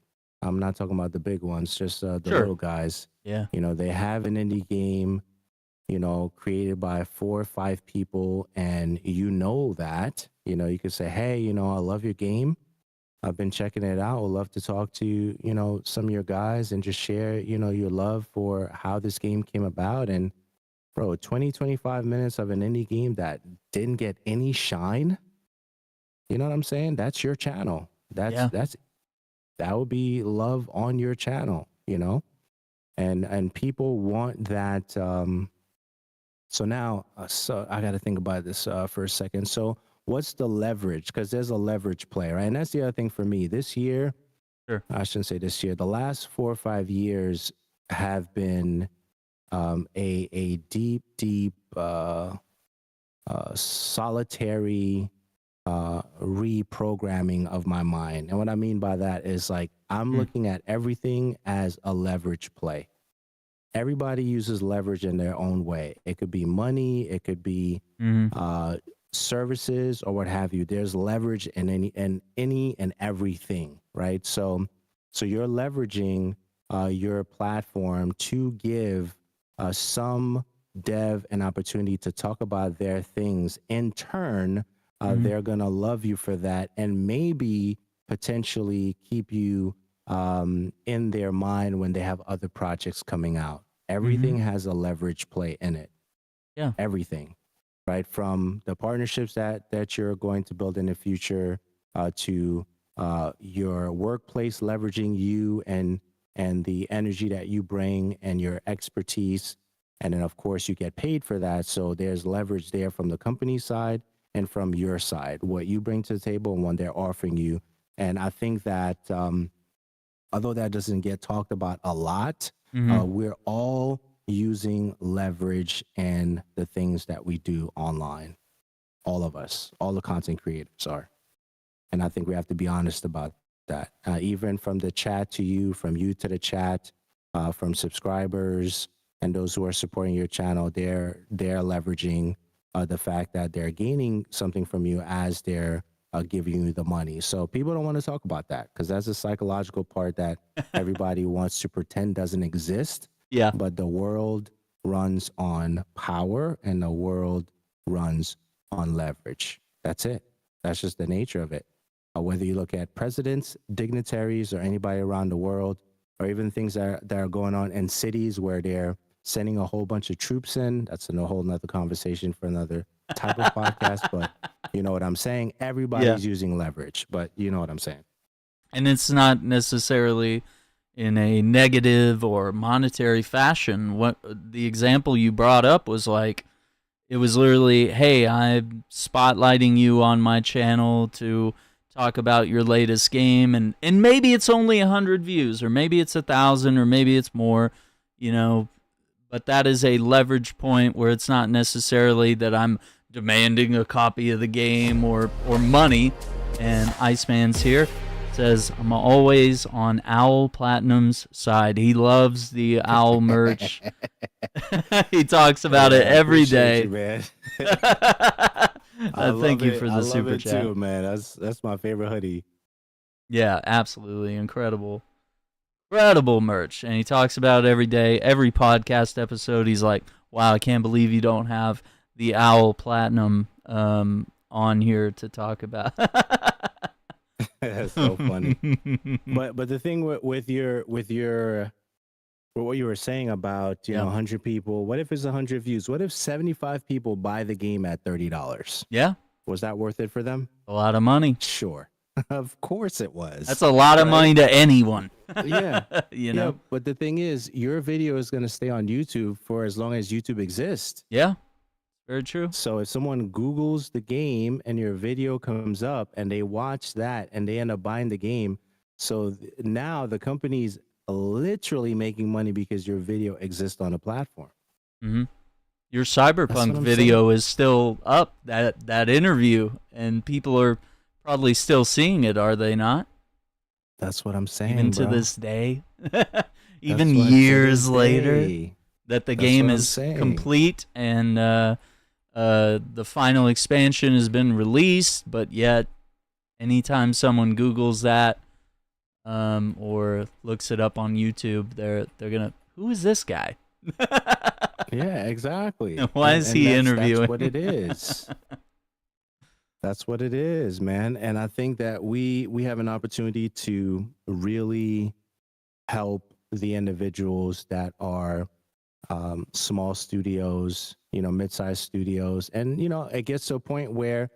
I'm not talking about the big ones, just the little guys. Yeah. They have an indie game created by 4 or 5 people, and that, you could say, hey, I love your game. I've been checking it out. Would love to talk to, some of your guys and just share, your love for how this game came about. And bro, 20, 25 minutes of an indie game that didn't get any shine. You know what I'm saying? That's your channel. Yeah. That would be love on your channel, and people want that. So now, so I got to think about this for a second. So what's the leverage? Because there's a leverage play, right? And that's the other thing for me. This year, Sure. I shouldn't say this year. The last 4 or 5 years have been a deep, deep, solitary reprogramming of my mind. And what I mean by that is like I'm looking at everything as a leverage play. Everybody uses leverage in their own way. It could be money, it could be services or what have you. There's leverage in any and everything, right? So you're leveraging your platform to give some dev an opportunity to talk about their things. In turn, they're gonna love you for that, and maybe potentially keep you in their mind when they have other projects coming out. Everything has a leverage play in it. Yeah. Everything, right? From the partnerships that you're going to build in the future to your workplace leveraging you and the energy that you bring and your expertise. And then, of course, you get paid for that. So there's leverage there from the company side and from your side, what you bring to the table and what they're offering you. And I think that although that doesn't get talked about a lot, we're all using leverage in the things that we do online. All of us, all the content creators are. And I think we have to be honest about that. Even from the chat to you, from you to the chat, from subscribers and those who are supporting your channel, they're leveraging the fact that they're gaining something from you as they're giving you the money. So people don't want to talk about that because that's a psychological part that everybody wants to pretend doesn't exist. Yeah. But the world runs on power and the world runs on leverage. That's it. That's just the nature of it. Whether you look at presidents, dignitaries, or anybody around the world, or even things that are going on in cities where they're sending a whole bunch of troops in. That's a whole nother conversation for another type of podcast, but you know what I'm saying? Everybody's using leverage, but you know what I'm saying. And it's not necessarily in a negative or monetary fashion. What the example you brought up was like, it was literally, hey, I'm spotlighting you on my channel to talk about your latest game, and maybe it's only 100 views, or maybe it's 1,000, or maybe it's more, but that is a leverage point where it's not necessarily that I'm demanding a copy of the game or money. And Iceman's here says, I'm always on Owl Platinum's side. He loves the Owl merch. He talks about it every day. You, man. Thank you for the super chat. Too, man. That's my favorite hoodie. Yeah, absolutely incredible. Incredible merch. And he talks about it every day. Every podcast episode, he's like, wow, I can't believe you don't have the Owl Platinum on here to talk about. That's so funny. But the thing with what you were saying about 100 people, what if it's 100 views? What if 75 people buy the game at $30? Yeah. Was that worth it for them? A lot of money. Sure. Of course it was. That's a lot of money to anyone. Yeah. Yeah, but the thing is, your video is going to stay on YouTube for as long as YouTube exists. Yeah. Very true. So if someone Googles the game and your video comes up and they watch that and they end up buying the game, so now the company's literally making money because your video exists on a platform. Mm-hmm. Your Cyberpunk video is still up, that interview, and people are probably still seeing it, are they not? That's what I'm saying, even to this day. Even years later, that the game is complete and the final expansion has been released, but yet anytime someone Googles that or looks it up on YouTube, they're gonna, who is this guy? Yeah, exactly. Why is And he that's what it interviewing? is. That's what it is, man. And I think that we have an opportunity to really help the individuals that are small studios, mid-sized studios, and it gets to a point where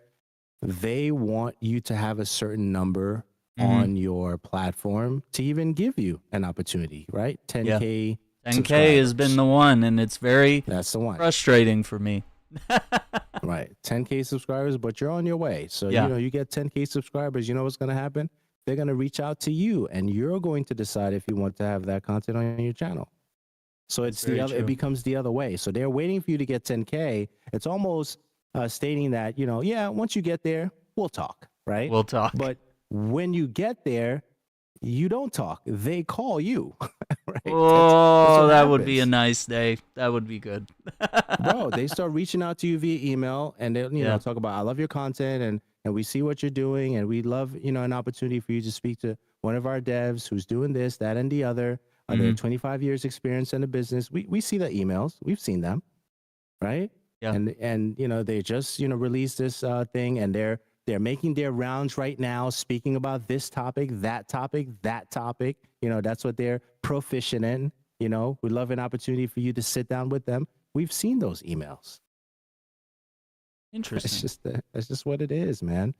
they want you to have a certain number Hmm. on your platform to even give you an opportunity, right? Yeah. 10K 10K has been subscribers. the one, and it's very That's the one. frustrating for me. Right. 10K subscribers, but you're on your way. So, Yeah, you get 10K subscribers, you know what's going to happen? They're going to reach out to you and you're going to decide if you want to have that content on your channel. So that's it's the very other, it true. becomes the other way. So they're waiting for you to get 10K. It's almost stating that, yeah, once you get there, we'll talk, right? We'll talk. But when you get there, you don't talk. They call you, right? That's Oh, what that would be a happens. nice day. That would be good. Bro, they start reaching out to you via email and they, Yeah. talk about, I love your content and we see what you're doing and we'd love, an opportunity for you to speak to one of our devs who's doing this, that, and the other. They're Hmm. 25 years experience in the business. We see the emails. We've seen them, right? Yeah. And they just, released this thing and they're making their rounds right now, speaking about this topic, that topic, that topic. That's what they're proficient in. We'd love an opportunity for you to sit down with them. We've seen those emails. It's Interesting. just that's just what it is, man.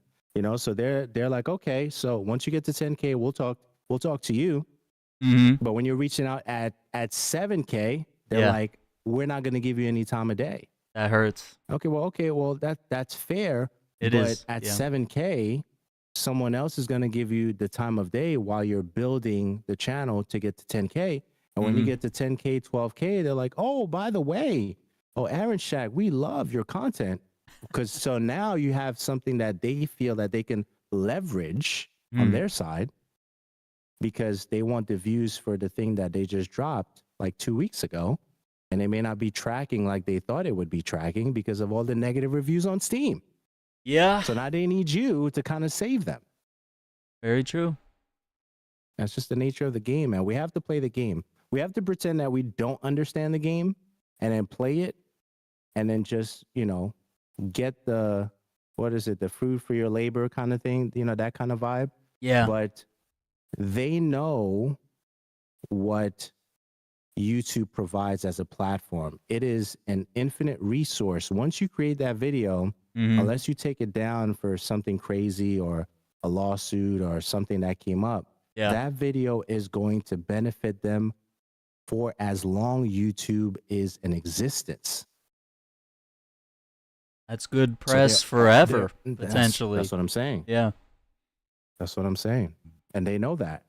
So they're like, okay, so once you get to 10K, we'll talk to you. Hmm. But when you're reaching out at 7K, they're Yeah, like, we're not going to give you any time of day. that hurts. Okay, well that's fair, It but is. at Yeah. 7K, someone else is going to give you the time of day while you're building the channel to get to 10K. And when you Hmm. get to 10K, 12K, they're like, oh, by the way, Aaron Shack, we love your content. Because so now you have something that they feel that they can leverage on Mm. their side because they want the views for the thing that they just dropped like 2 weeks ago. And they may not be tracking like they thought it would be tracking because of all the negative reviews on Steam. Yeah. So now they need you to kind of save them. Very true. That's just the nature of the game, man. We have to play the game. We have to pretend that we don't understand the game and then play it and then just, get the, what is it, the fruit for your labor kind of thing, that kind of vibe. Yeah. But they know what YouTube provides as a platform. It is an infinite resource. Once you create that video, Hmm. unless you take it down for something crazy or a lawsuit or something that came up, Yeah. that video is going to benefit them for as long YouTube is in existence. That's good So press forever, that's potentially. what I'm saying. Yeah. That's what I'm saying. And they know that.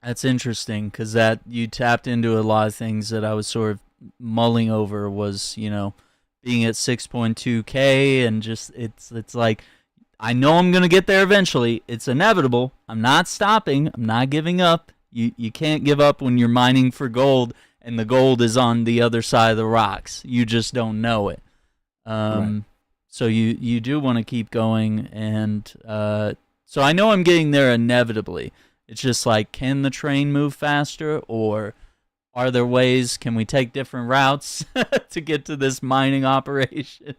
That's interesting because that you tapped into a lot of things that I was sort of mulling over was, being at 6.2K and just it's like I know I'm going to get there eventually. It's inevitable. I'm not stopping. I'm not giving up. You can't give up when you're mining for gold and the gold is on the other side of the rocks. You just don't know it. Right. So you do want to keep going and so I know I'm getting there inevitably. It's just like, can the train move faster, or are there ways? Can we take different routes to get to this mining operation?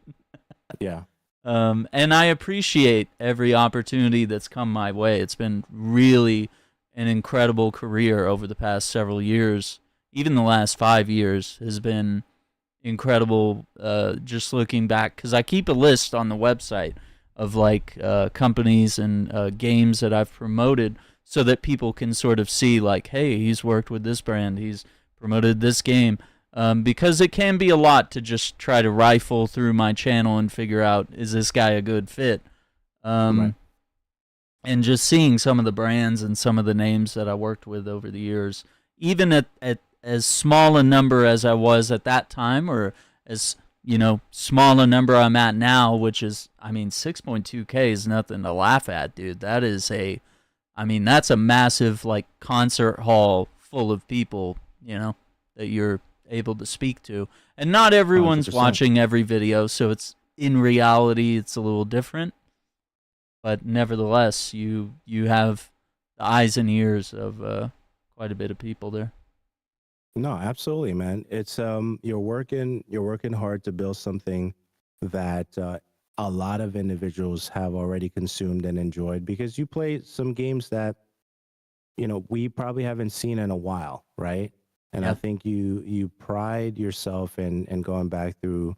Yeah. And I appreciate every opportunity that's come my way. It's been really an incredible career over the past several years. Even the last 5 years has been incredible. Just looking back, because I keep a list on the website of like companies and games that I've promoted, so that people can sort of see like, hey, he's worked with this brand, he's promoted this game. Because it can be a lot to just try to rifle through my channel and figure out, is this guy a good fit? Right. And just seeing some of the brands and some of the names that I worked with over the years, even at as small a number as I was at that time, or as small a number I'm at now, which is, 6.2K is nothing to laugh at, dude. That's a massive like concert hall full of people, that you're able to speak to. And not everyone's 100%. watching every video, so it's in reality it's a little different. But nevertheless, you have the eyes and ears of quite a bit of people there. No, absolutely, man. It's you're working hard to build something that a lot of individuals have already consumed and enjoyed because you play some games that we probably haven't seen in a while, right? And I Yeah. think you pride yourself in going back through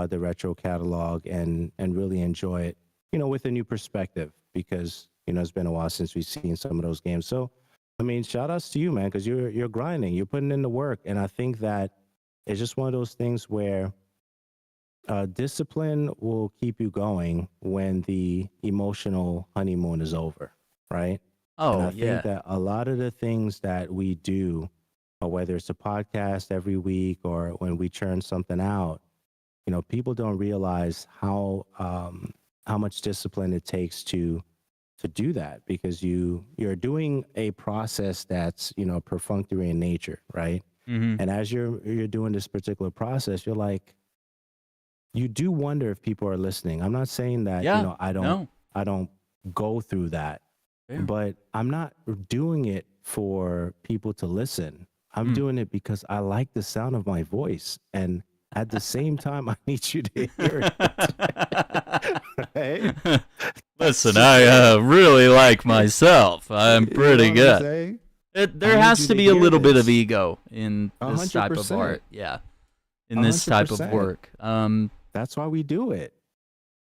the retro catalog and really enjoy it, with a new perspective because it's been a while since we've seen some of those games. So, I mean, shout outs to you, man, because you're grinding, you're putting in the work, and I think that it's just one of those things where discipline will keep you going when the emotional honeymoon is over, right? And Oh, I think yeah. that a lot of the things that we do, whether it's a podcast every week or when we churn something out, people don't realize how much discipline it takes to do that because you're doing a process that's perfunctory in nature, right? Mhm. And as you're doing this particular process, you're like, you do wonder if people are listening. I'm not saying that, Yeah. No. I don't go through that, Fair. but I'm not doing it for people to listen. I'm Mm. doing it because I like the sound of my voice. And at the same time, I need you to hear it. Right? That's Listen, just I it. really like myself. I'm You know pretty what I'm good. saying? I There need has you to to be a hear little bit of this. ego in A this hundred type of percent. art. Yeah. In A this hundred type of percent. work. That's why we do it.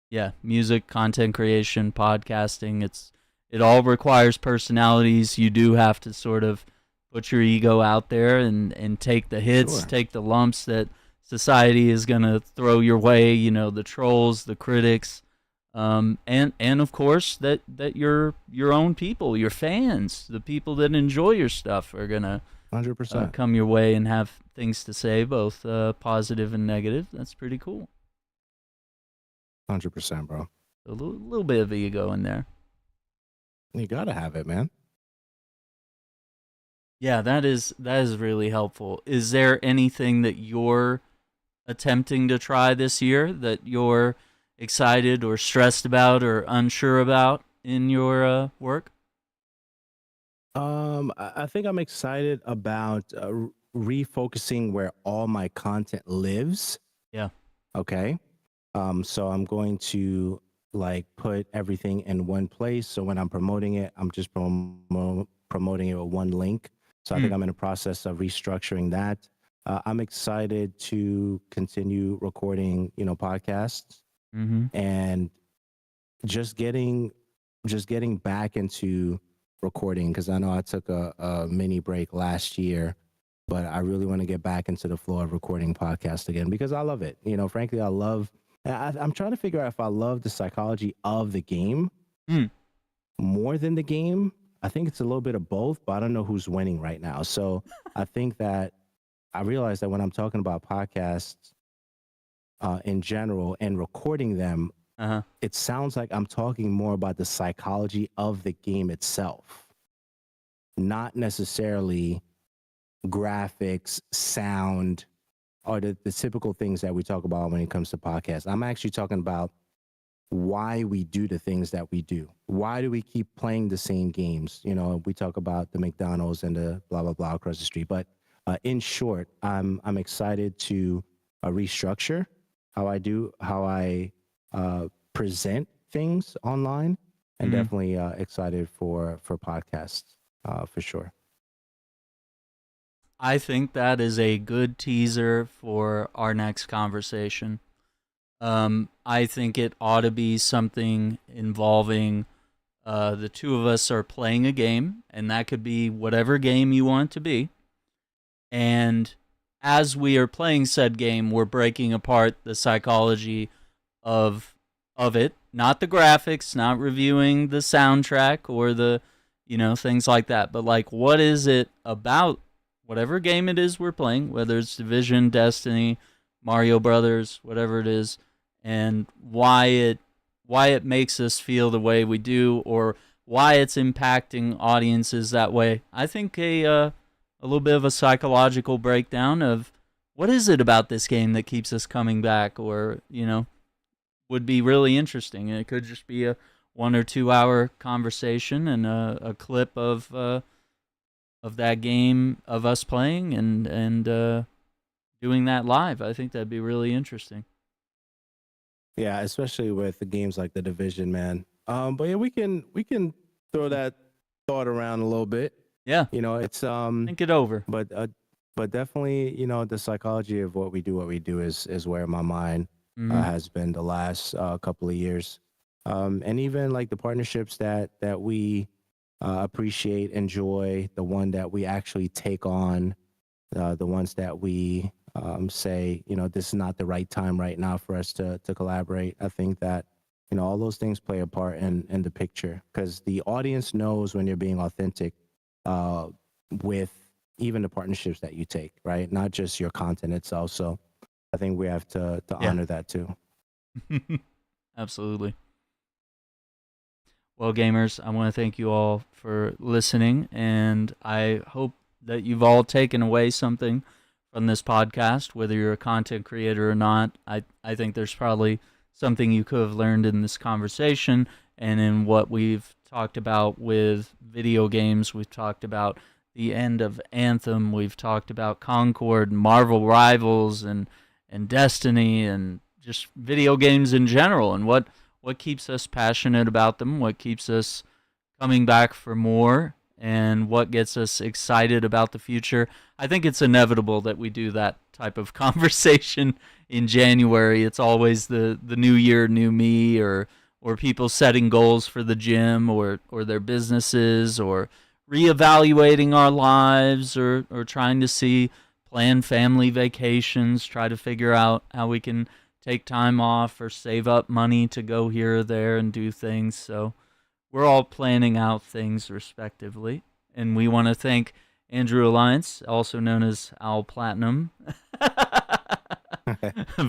Yeah, music, content creation, podcasting, it all requires personalities. You do have to sort of put your ego out there and take the hits, Sure. take the lumps that society is going to throw your way, the trolls, the critics, and of course that your own people, your fans, the people that enjoy your stuff are going to 100%. come your way and have things to say, both positive and negative. That's pretty cool. 100%, bro. A little bit of ego in there. You gotta have it, man. Yeah, that is really helpful. Is there anything that you're attempting to try this year that you're excited or stressed about or unsure about in your work? I think I'm excited about refocusing where all my content lives. Yeah. Okay. So I'm going to like put everything in one place. So when I'm promoting it, I'm just promoting it with one link. So I think Mm. I'm in the process of restructuring that. I'm excited to continue recording, podcasts Mm-hmm. and just getting just getting back into recording because I know I took a mini break last year, but I really want to get back into the flow of recording podcasts again because I love it. Frankly, I'm trying to figure out if I love the psychology of the game Mm. more than the game. I think it's a little bit of both, but I don't know who's winning right now. So I think that I realize that when I'm talking about podcasts in general and recording them, Uh-huh. it sounds like I'm talking more about the psychology of the game itself, not necessarily graphics, sound, or the typical things that we talk about when it comes to podcasts. I'm actually talking about why we do the things that we do. Why do we keep playing the same games? We talk about the McDonald's and the blah blah blah across the street. But in short, I'm excited to restructure how I present things online, and Mm. definitely excited for podcasts for sure. I think that is a good teaser for our next conversation. I think it ought to be something involving the two of us are playing a game, and that could be whatever game you want it to be. And as we are playing said game, we're breaking apart the psychology of it, not the graphics, not reviewing the soundtrack or the things like that, but like what is it about whatever game it is we're playing, whether it's Division, Destiny, Mario Brothers, whatever it is, and why it makes us feel the way we do or why it's impacting audiences that way. I think a little bit of a psychological breakdown of what is it about this game that keeps us coming back, or would be really interesting. And it could just be a 1 or 2 hour conversation and a clip of of that game, of us playing and doing that live. I think that'd be really interesting. Yeah, especially with the games like the Division, man. But yeah, we can throw that thought around a little bit. Yeah, You know, it's think it over. but definitely, you know, the psychology of what we do is where my mind Hmm. has been the last couple of years. And even like the partnerships that we appreciate, enjoy, the one that we actually take on, the ones that we say, you know, this is not the right time right now for us to collaborate. I think that, you know, all those things play a part in the picture because the audience knows when you're being authentic uh, with even the partnerships that you take, right? Not just your content itself. So I think we have to Yeah. honor that too. Absolutely. Well, gamers, I want to thank you all for listening, and I hope that you've all taken away something from this podcast, whether you're a content creator or not. I think there's probably something you could have learned in this conversation and in what we've talked about with video games. We've talked about the end of Anthem. We've talked about Concord, Marvel Rivals, and Destiny, and just video games in general, and what keeps us passionate about them, what keeps us coming back for more, and what gets us excited about the future. I think it's inevitable that we do that type of conversation in January. It's always the new year, new me, or people setting goals for the gym or their businesses, or reevaluating our lives, or trying to see plan family vacations, try to figure out how we can take time off or save up money to go here or there and do things. So we're all planning out things respectively. And we want to thank Andrew Alliance, also known as Owl Platinum,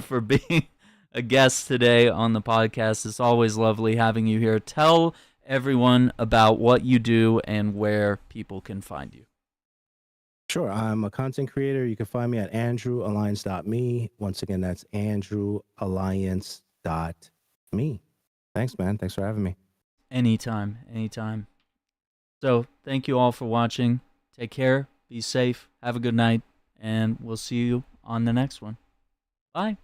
for being a guest today on the podcast. It's always lovely having you here. Tell everyone about what you do and where people can find you. Sure. I'm a content creator. You can find me at andrewalliance.me. Once again, that's andrewalliance.me. Thanks, man. Thanks for having me. Anytime, anytime. So thank you all for watching. Take care, be safe, have a good night, and we'll see you on the next one. Bye.